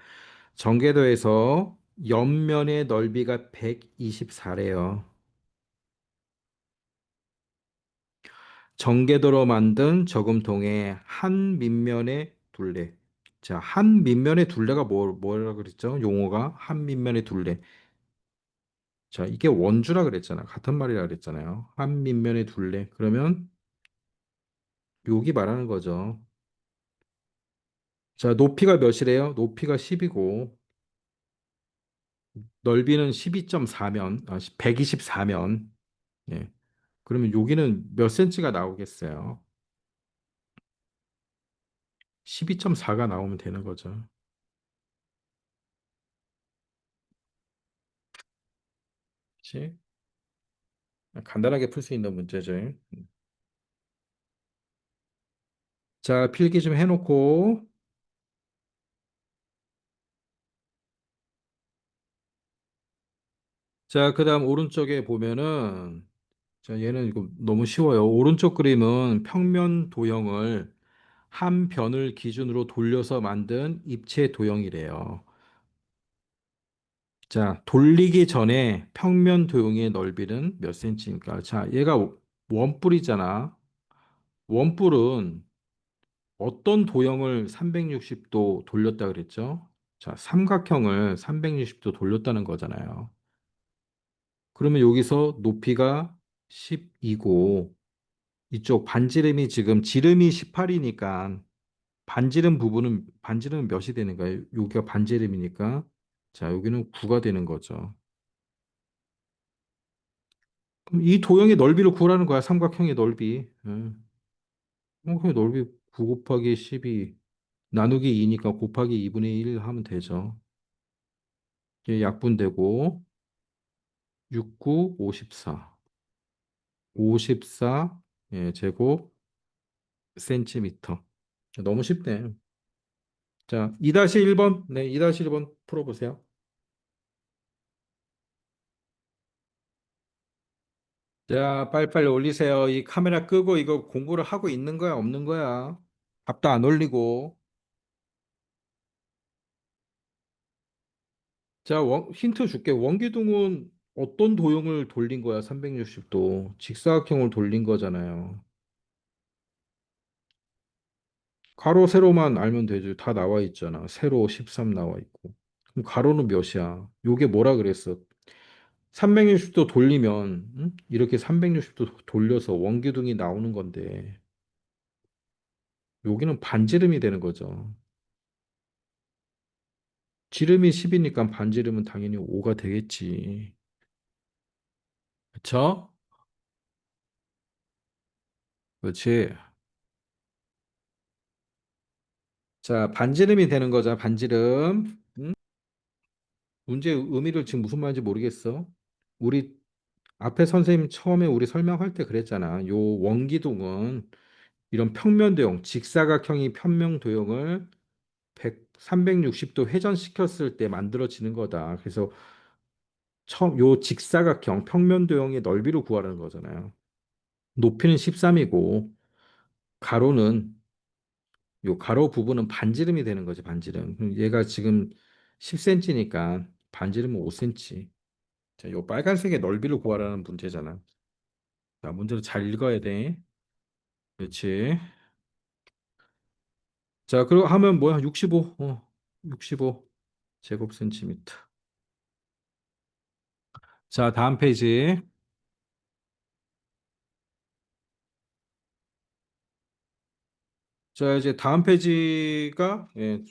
전개도에서 옆면의 넓이가 124래요. 전개도로 만든 저금통의 한 밑면의 둘레. 자, 한 밑면의 둘레가 뭐라 그랬죠? 용어가 한 밑면의 둘레. 자, 이게 원주라 그랬잖아. 같은 말이라 그랬잖아요. 한 밑면의 둘레. 그러면 여기 말하는 거죠. 자, 높이가 몇이래요? 높이가 10이고 넓이는 12.4면, 124면. 예. 그러면 여기는 몇 센치가 나오겠어요? 12.4가 나오면 되는 거죠. 그렇지? 간단하게 풀 수 있는 문제죠. 자, 필기 좀 해놓고 자, 그다음 오른쪽에 보면은 자, 얘는 이거 너무 쉬워요. 오른쪽 그림은 평면 도형을 한 변을 기준으로 돌려서 만든 입체 도형이래요. 자, 돌리기 전에 평면 도형의 넓이는 몇 센치입니까? 자, 얘가 원뿔이잖아. 원뿔은 어떤 도형을 360도 돌렸다 그랬죠? 자, 삼각형을 360도 돌렸다는 거잖아요. 그러면 여기서 높이가 10이고 이쪽 반지름이 지금 지름이 18이니까 반지름 몇이 되는 거예요? 여기가 반지름이니까 자, 여기는 9가 되는 거죠. 그럼 이 도형의 넓이를 구하라는 거야. 삼각형의 넓이. 삼각형의 넓이 9 곱하기 12 나누기 2니까 곱하기 2분의 1 하면 되죠. 이게 약분되고 6, 9, 54. 54 예, 제곱 센티미터. 너무 쉽네. 자, 2-1번. 네, 2-1번 풀어보세요. 자, 빨리빨리 올리세요. 이 카메라 끄고 이거 공부를 하고 있는 거야, 없는 거야? 답도 안 올리고. 자, 힌트 줄게. 원기둥은 어떤 도형을 돌린 거야, 360도. 직사각형을 돌린 거잖아요. 가로, 세로만 알면 되죠. 다 나와 있잖아. 세로 13 나와 있고. 그럼 가로는 몇이야? 요게 뭐라 그랬어? 360도 돌리면, 이렇게 360도 돌려서 원기둥이 나오는 건데, 여기는 반지름이 되는 거죠. 지름이 10이니까 반지름은 당연히 5가 되겠지. 그쵸? 그렇지. 자, 반지름이 되는 거죠. 반지름. 문제 의미를 지금 무슨 말인지 모르겠어. 우리 앞에 선생님 처음에 우리 설명할 때 그랬잖아. 요 원기둥은 이런 평면도형, 직사각형이 평면도형을 360도 회전시켰을 때 만들어지는 거다. 그래서 처음 요 직사각형 평면도형의 넓이를 구하라는 거잖아요. 높이는 13이고 가로는 요 가로 부분은 반지름이 되는 거지, 반지름. 그럼 얘가 지금 10cm니까 반지름은 5cm. 자, 요 빨간색의 넓이를 구하라는 문제잖아. 자, 문제를 잘 읽어야 돼. 그렇지. 자, 그리고 하면 뭐야? 65. 65 제곱 센티미터. 자, 다음 페이지. 자, 이제 다음 페이지가, 예,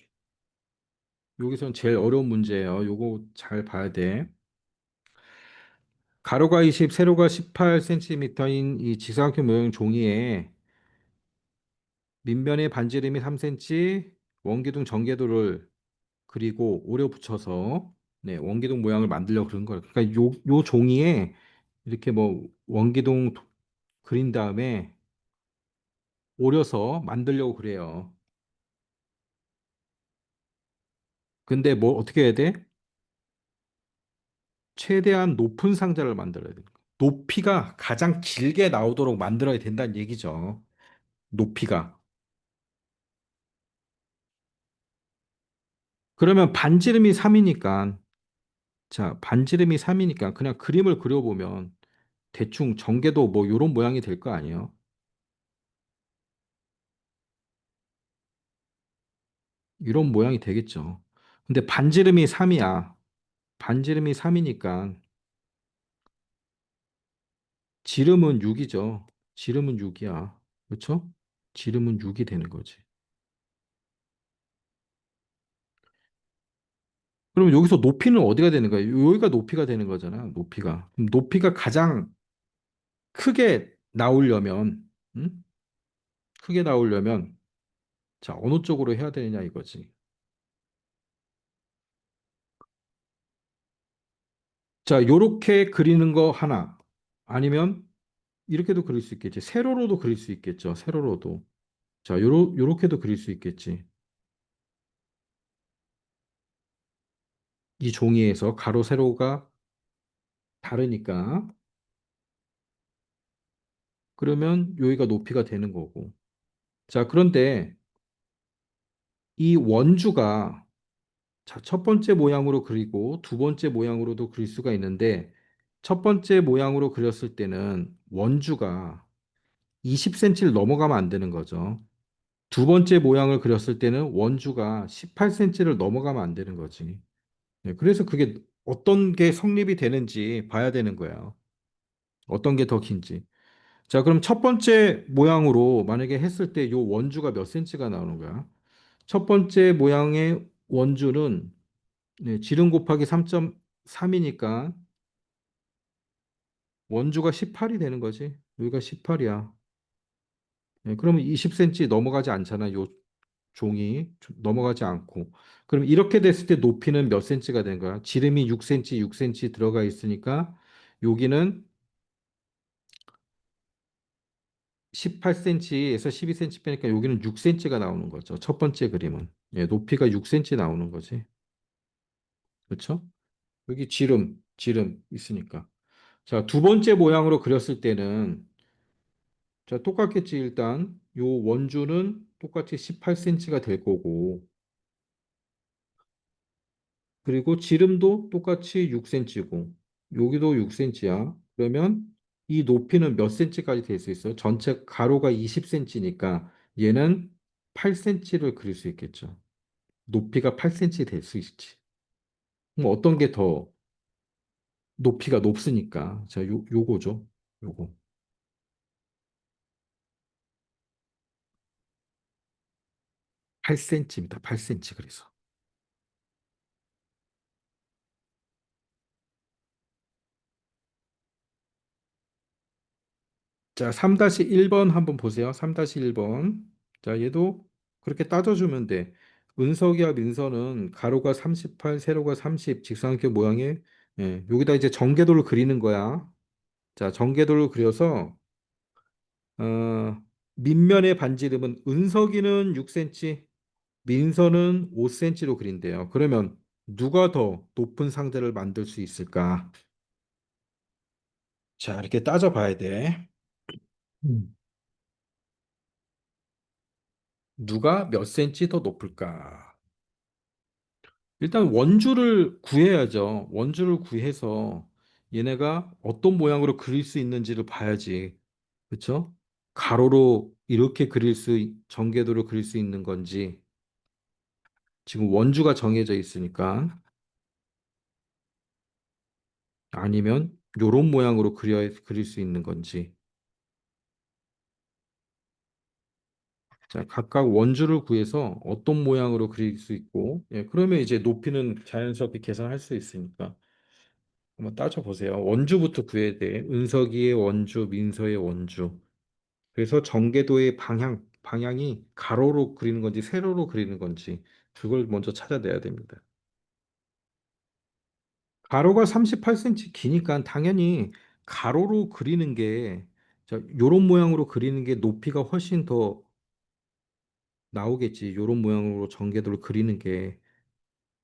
여기선 제일 어려운 문제예요. 요거 잘 봐야 돼. 가로가 20, 세로가 18cm인 이 지사각형 모형 종이에 밑면에 반지름이 3cm, 원기둥 전개도를 그리고 오려 붙여서 네, 원기둥 모양을 만들려고 그런 거예요. 그러니까 요 종이에 이렇게 뭐 원기둥 그린 다음에 오려서 만들려고 그래요. 근데 뭐 어떻게 해야 돼? 최대한 높은 상자를 만들어야 돼. 높이가 가장 길게 나오도록 만들어야 된다는 얘기죠. 높이가. 그러면 반지름이 3이니까, 자, 반지름이 3이니까 그냥 그림을 그려보면 대충 전개도 뭐 이런 모양이 될 거 아니에요? 이런 모양이 되겠죠. 근데 반지름이 3이야. 반지름이 3이니까 지름은 6이죠. 지름은 6이야. 그렇죠? 지름은 6이 되는 거지. 그럼 여기서 높이는 어디가 되는 거야? 여기가 높이가 되는 거잖아. 높이가. 그럼 높이가 가장 크게 나오려면, 응? 크게 나오려면, 자, 어느 쪽으로 해야 되느냐 이거지. 자, 요렇게 그리는 거 하나. 아니면 이렇게도 그릴 수 있겠지. 세로로도 그릴 수 있겠죠. 세로로도. 자, 요렇게도 그릴 수 있겠지. 이 종이에서 가로, 세로가 다르니까. 그러면 여기가 높이가 되는 거고. 자, 그런데 이 원주가 자, 첫 번째 모양으로 그리고 두 번째 모양으로도 그릴 수가 있는데 첫 번째 모양으로 그렸을 때는 원주가 20cm를 넘어가면 안 되는 거죠. 두 번째 모양을 그렸을 때는 원주가 18cm를 넘어가면 안 되는 거지. 네, 그래서 그게 어떤 게 성립이 되는지 봐야 되는 거예요. 어떤 게 더 긴지. 자, 그럼 첫 번째 모양으로 만약에 했을 때 요 원주가 몇 센치가 나오는 거야? 첫 번째 모양의 원주는 네, 지름 곱하기 3.3이니까 원주가 18이 되는 거지. 여기가 18이야. 그러면 20cm 넘어가지 않잖아. 요 종이 넘어가지 않고. 그럼 이렇게 됐을 때 높이는 몇 센치가 된 거야? 지름이 6cm, 6cm 들어가 있으니까 여기는 18cm에서 12cm 빼니까 여기는 6cm가 나오는 거죠. 첫 번째 그림은. 예, 높이가 6cm 나오는 거지. 그렇죠? 여기 지름 있으니까. 자, 두 번째 모양으로 그렸을 때는 자, 똑같겠지, 일단. 요 원주는 똑같이 18cm가 될 거고, 그리고 지름도 똑같이 6cm고, 여기도 6cm야. 그러면 이 높이는 몇 cm까지 될 수 있어요? 전체 가로가 20cm니까 얘는 8cm를 그릴 수 있겠죠. 높이가 8cm 될 수 있지. 그럼 어떤 게 더 높이가 높으니까. 자, 요거죠. 요거. 8cm입니다. 8cm 그래서. 자, 3-1번 한번 보세요. 3-1번. 자, 얘도 그렇게 따져주면 돼. 은석이와 민서는 가로가 38, 세로가 30, 직사각형 모양의 예, 여기다 이제 전개도를 그리는 거야. 자, 전개도를 그려서 밑면의 반지름은 은석이는 6cm, 민서는 5cm로 그린대요. 그러면 누가 더 높은 상자를 만들 수 있을까? 자, 이렇게 따져봐야 돼. 음. 누가 몇 센치 더 높을까? 일단 원주를 구해야죠. 원주를 구해서 얘네가 어떤 모양으로 그릴 수 있는지를 봐야지. 그렇죠? 가로로 이렇게 전개도로 그릴 수 있는 건지 지금 원주가 정해져 있으니까 아니면 요런 모양으로 그릴 수 있는 건지. 자, 각각 원주를 구해서 어떤 모양으로 그릴 수 있고, 예, 그러면 이제 높이는 자연스럽게 계산할 수 있으니까 한번 따져보세요. 원주부터 구해야 돼. 은석이의 원주, 민서의 원주. 그래서 전개도의 방향이 가로로 그리는 건지 세로로 그리는 건지 그걸 먼저 찾아내야 됩니다. 가로가 38cm 기니까 당연히 가로로 그리는 게, 자, 요런 모양으로 그리는 게 높이가 훨씬 더 나오겠지. 요런 모양으로 전개도를 그리는 게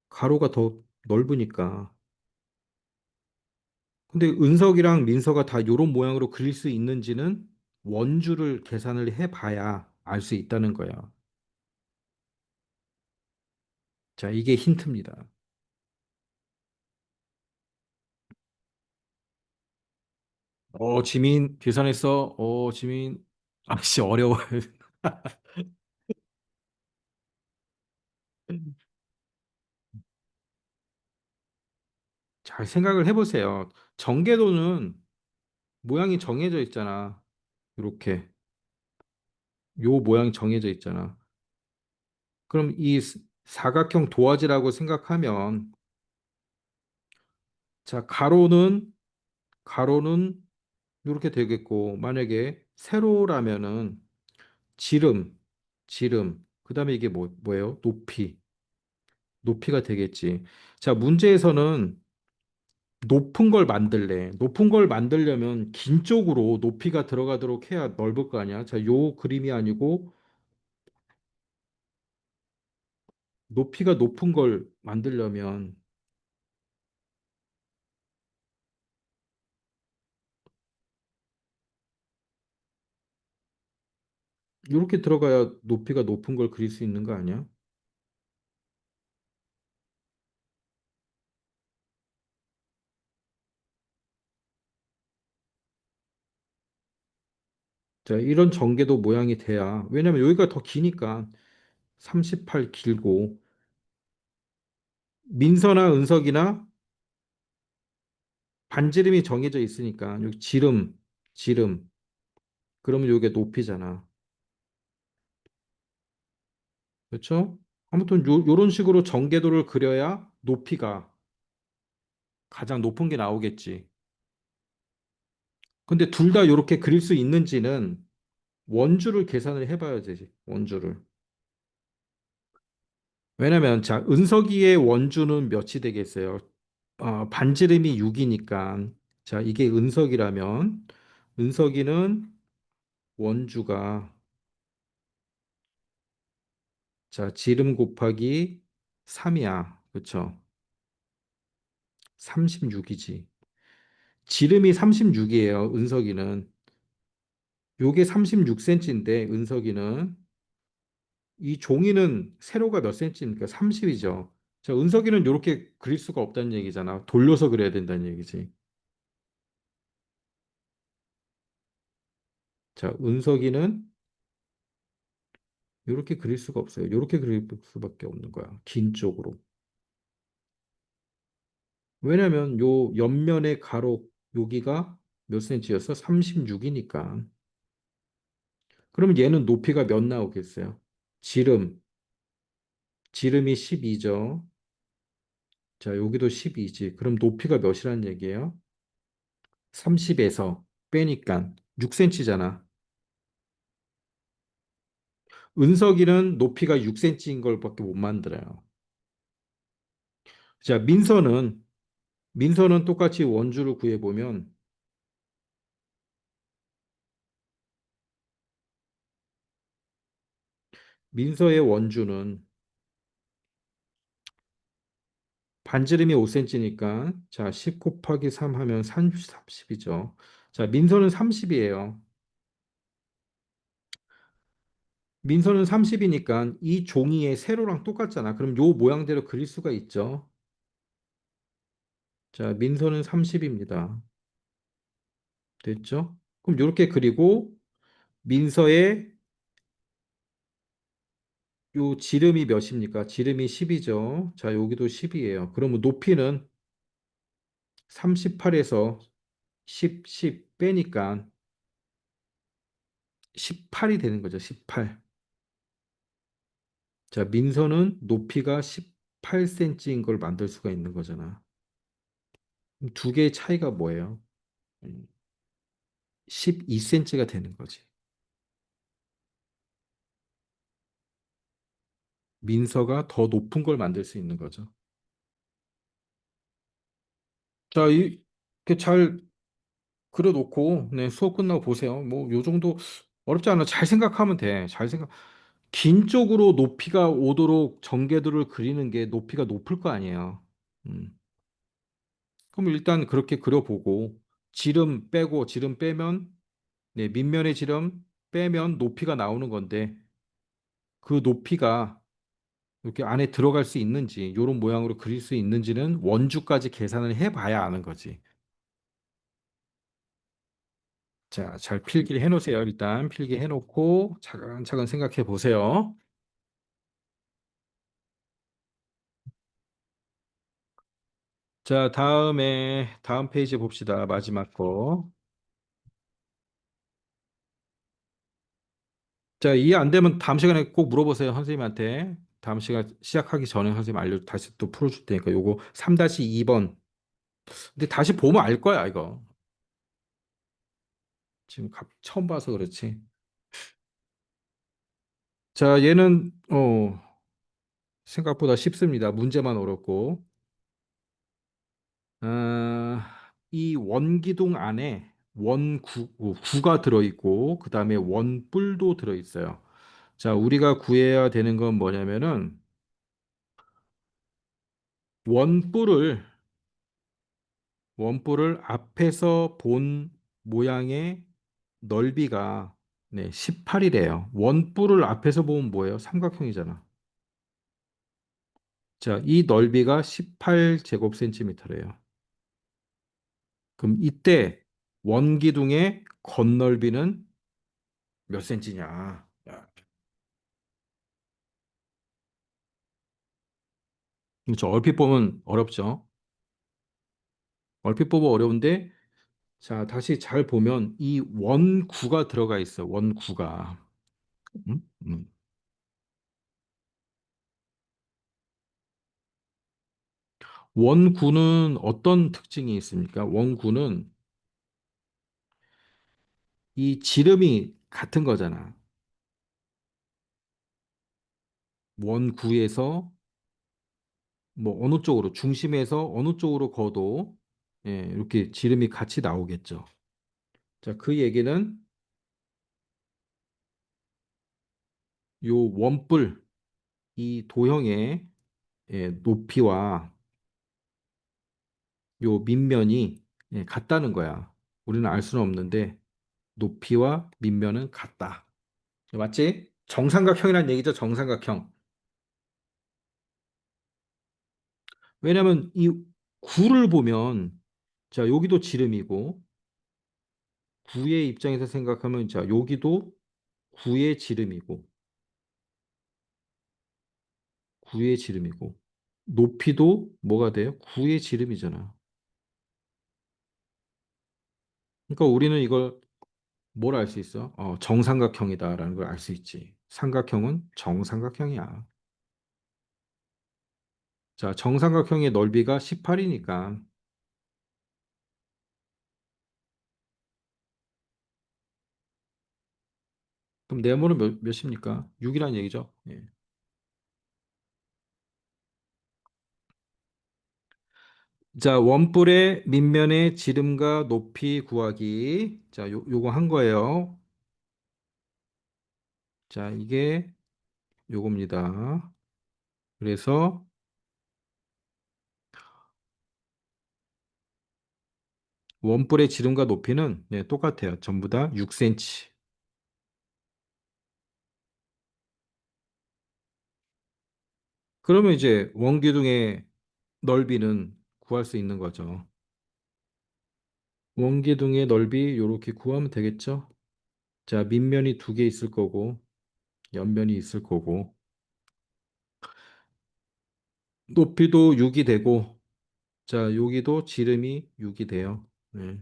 가로가 더 넓으니까. 근데 은석이랑 민서가 다 요런 모양으로 그릴 수 있는지는 원주를 계산을 해봐야 알 수 있다는 거야. 자, 이게 힌트입니다. 지민 계산했어. 지민. 아씨, 어려워. 잘 생각을 해보세요. 전개도는 모양이 정해져 있잖아. 이렇게. 요 모양이 정해져 있잖아. 그럼 이 사각형 도화지라고 생각하면, 자, 가로는 이렇게 되겠고, 만약에 세로라면은 지름, 그다음에 이게 뭐예요? 높이가 되겠지. 자, 문제에서는 높은 걸 만들래. 높은 걸 만들려면 긴 쪽으로 높이가 들어가도록 해야 넓을 거 아니야. 자, 요 그림이 아니고 높이가 높은 걸 만들려면 이렇게 들어가야 높이가 높은 걸 그릴 수 있는 거 아니야? 자, 이런 전개도 모양이 돼야. 왜냐면 여기가 더 기니까 38 길고 민서나 은석이나 반지름이 정해져 있으니까 여기 지름. 그러면 이게 높이잖아. 그렇죠? 아무튼 요런 식으로 전개도를 그려야 높이가 가장 높은 게 나오겠지. 근데 둘 다 이렇게 그릴 수 있는지는 원주를 계산을 해봐야 되지. 원주를. 왜냐면 자, 은석이의 원주는 몇이 되겠어요? 반지름이 6이니까. 자, 이게 은석이라면 은석이는 원주가, 자, 지름 곱하기 3이야. 그렇죠? 36이지. 지름이 36이에요. 은석이는. 요게 36cm인데 은석이는, 이 종이는 세로가 몇 cm입니까? 30이죠. 자, 은석이는 이렇게 그릴 수가 없다는 얘기잖아. 돌려서 그려야 된다는 얘기지. 자, 은석이는 이렇게 그릴 수가 없어요. 이렇게 그릴 수밖에 없는 거야. 긴 쪽으로. 왜냐면 요 옆면의 가로 여기가 몇 cm였어? 36이니까. 그럼 얘는 높이가 몇 나오겠어요? 지름, 지름이 12죠. 자, 여기도 12지. 그럼 높이가 몇이라는 얘기예요? 30에서 빼니까 6cm잖아. 은석이는 높이가 6cm인 걸밖에 못 만들어요. 자, 민서는 똑같이 원주를 구해보면 민서의 원주는 반지름이 5cm니까 자, 10 곱하기 3 하면 30이죠. 자, 민서는 30이에요. 민서는 30이니까 이 종이의 세로랑 똑같잖아. 그럼 요 모양대로 그릴 수가 있죠. 자, 민서는 30입니다. 됐죠? 그럼 이렇게 그리고 민서의 요 지름이 몇입니까? 지름이 10이죠. 자, 여기도 10이에요. 그러면 높이는 38에서 10 빼니까 18이 되는 거죠. 18. 자, 민서는 높이가 18cm인 걸 만들 수가 있는 거잖아. 그럼 두 개의 차이가 뭐예요? 12cm가 되는 거지. 민서가 더 높은 걸 만들 수 있는 거죠. 자, 이렇게 잘 그려놓고, 네, 수업 끝나고 보세요. 뭐, 요 정도 어렵지 않아. 잘 생각하면 돼. 긴 쪽으로 높이가 오도록 전개도를 그리는 게 높이가 높을 거 아니에요. 음. 그럼 일단 그렇게 그려보고, 지름 빼면, 네, 밑면의 지름 빼면 높이가 나오는 건데, 그 높이가 이렇게 안에 들어갈 수 있는지, 이런 모양으로 그릴 수 있는지는 원주까지 계산을 해봐야 아는 거지. 자, 잘 필기를 해놓으세요. 일단 필기해놓고 차근차근 생각해 보세요. 자, 다음 페이지 봅시다. 마지막 거. 자, 이해 안 되면 다음 시간에 꼭 물어보세요. 선생님한테. 다음 시간 시작하기 전에 선생님 다시 또 풀어줄 테니까 요거 3-2번. 근데 다시 보면 알 거야, 이거. 지금 처음 봐서 그렇지. 자, 얘는 생각보다 쉽습니다. 문제만 어렵고. 이 원기둥 안에 구가 들어있고, 그 다음에 원뿔도 들어있어요. 자, 우리가 구해야 되는 건 뭐냐면은, 원뿔을, 원뿔을 앞에서 본 모양의 넓이가, 네, 18이래요. 원뿔을 앞에서 보면 뭐예요? 삼각형이잖아. 자, 이 넓이가 18제곱센티미터래요. 그럼 이때 원기둥의 건널비는 몇 센치냐? 야, 그렇죠. 얼핏 보면 어렵죠. 얼핏 보면 어려운데, 자, 다시 잘 보면 이 원구가 들어가 있어. 원구가. 음? 음. 원구는 어떤 특징이 있습니까? 원구는 이 지름이 같은 거잖아. 원구에서 뭐 어느 쪽으로, 중심에서 어느 쪽으로 거도 예, 이렇게 지름이 같이 나오겠죠. 자, 그 얘기는 요 원뿔, 이 도형의 예, 높이와 요 밑면이 예, 같다는 거야. 우리는 알 수는 없는데 높이와 밑면은 같다. 맞지? 정삼각형이란 얘기죠. 정삼각형. 왜냐하면 이 구를 보면 자 여기도 지름이고 구의 입장에서 생각하면 자 여기도 구의 지름이고 구의 지름이고 높이도 뭐가 돼요? 구의 지름이잖아. 그러니까 우리는 이걸 뭘 알 수 있어? 정삼각형이다라는 걸 알 수 있지. 삼각형은 정삼각형이야. 자, 정삼각형의 넓이가 18이니까 그럼 네모는 몇입니까? 6이라는 얘기죠. 예. 자, 원뿔의 밑면의 지름과 높이 구하기. 자, 요거 한 거예요. 자, 이게 요겁니다. 그래서 원뿔의 지름과 높이는 네, 똑같아요. 전부 다 6cm. 그러면 이제 원기둥의 넓이는 구할 수 있는 거죠. 원기둥의 넓이 요렇게 구하면 되겠죠? 자, 밑면이 두 개 있을 거고 옆면이 있을 거고 높이도 6이 되고 자, 여기도 지름이 6이 돼요. 네,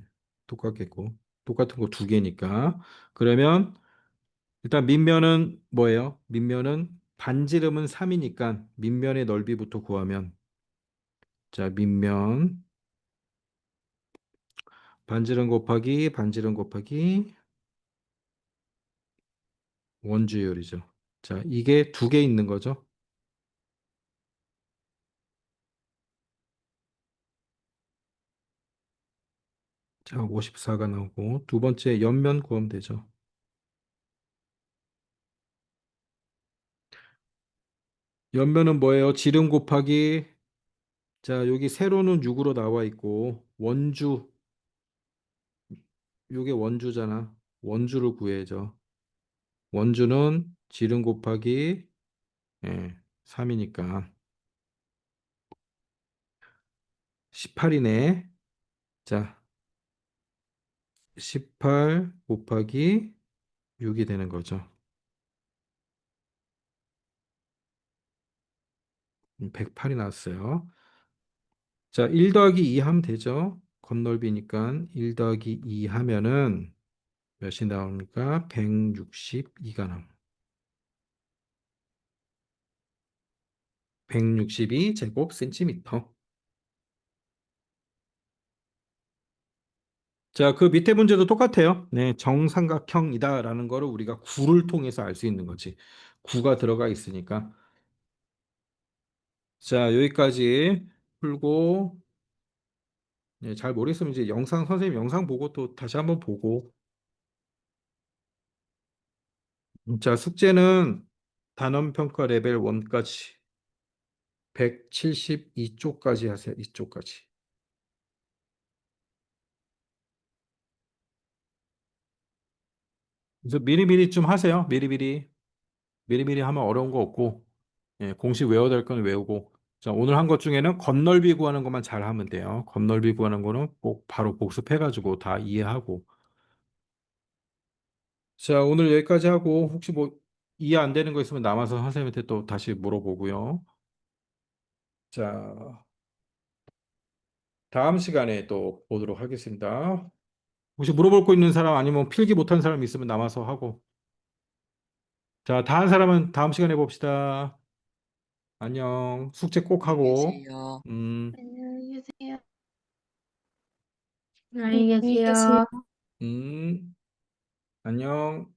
똑같겠고 똑같은 거 두 개니까 그러면 일단 밑면은 뭐예요? 밑면은 반지름은 3이니까 밑면의 넓이부터 구하면 자, 밑면 반지름 곱하기 원주율이죠. 자, 이게 두 개 있는 거죠. 자, 54가 나오고 두 번째 옆면 구하면 되죠. 옆면은 뭐예요? 지름 곱하기 자, 여기 세로는 6으로 나와 있고 원주 요게 원주잖아. 원주를 구해야죠. 원주는 지름 곱하기 3이니까 18이네. 자, 18 곱하기 6이 되는 거죠. 108이 나왔어요. 자, 1 더하기 2 하면 되죠. 건널비니까 1 더하기 2 하면은 몇이 나옵니까? 162가 나옵니다. 162 제곱 센티미터. 자, 그 밑에 문제도 똑같아요. 네, 정삼각형이다라는 거를 우리가 구를 통해서 알 수 있는 거지. 구가 들어가 있으니까. 자, 여기까지 풀고 네, 잘 모르겠으면 이제 영상 선생님 영상 보고 또 다시 한번 보고. 자, 숙제는 단원 평가 레벨 1까지 172쪽까지 하세요. 이쪽까지. 그래서 미리미리 좀 하세요. 미리미리. 미리미리 하면 어려운 거 없고. 예, 공식 외워야 될 건 외우고. 자, 오늘 한 것 중에는 건널비 구하는 것만 잘 하면 돼요. 건널비 구하는 거는 꼭 바로 복습해가지고 다 이해하고. 자, 오늘 여기까지 하고 혹시 뭐 이해 안 되는 거 있으면 남아서 선생님한테 또 다시 물어보고요. 자, 다음 시간에 또 보도록 하겠습니다. 혹시 물어볼 거 있는 사람 아니면 필기 못한 사람 있으면 남아서 하고. 자, 다 한 사람은 다음 시간에 봅시다. 안녕. 숙제 꼭 안녕히 하고. 계세요. 음, 안녕히 계세요. 안녕히 계세요. 안녕.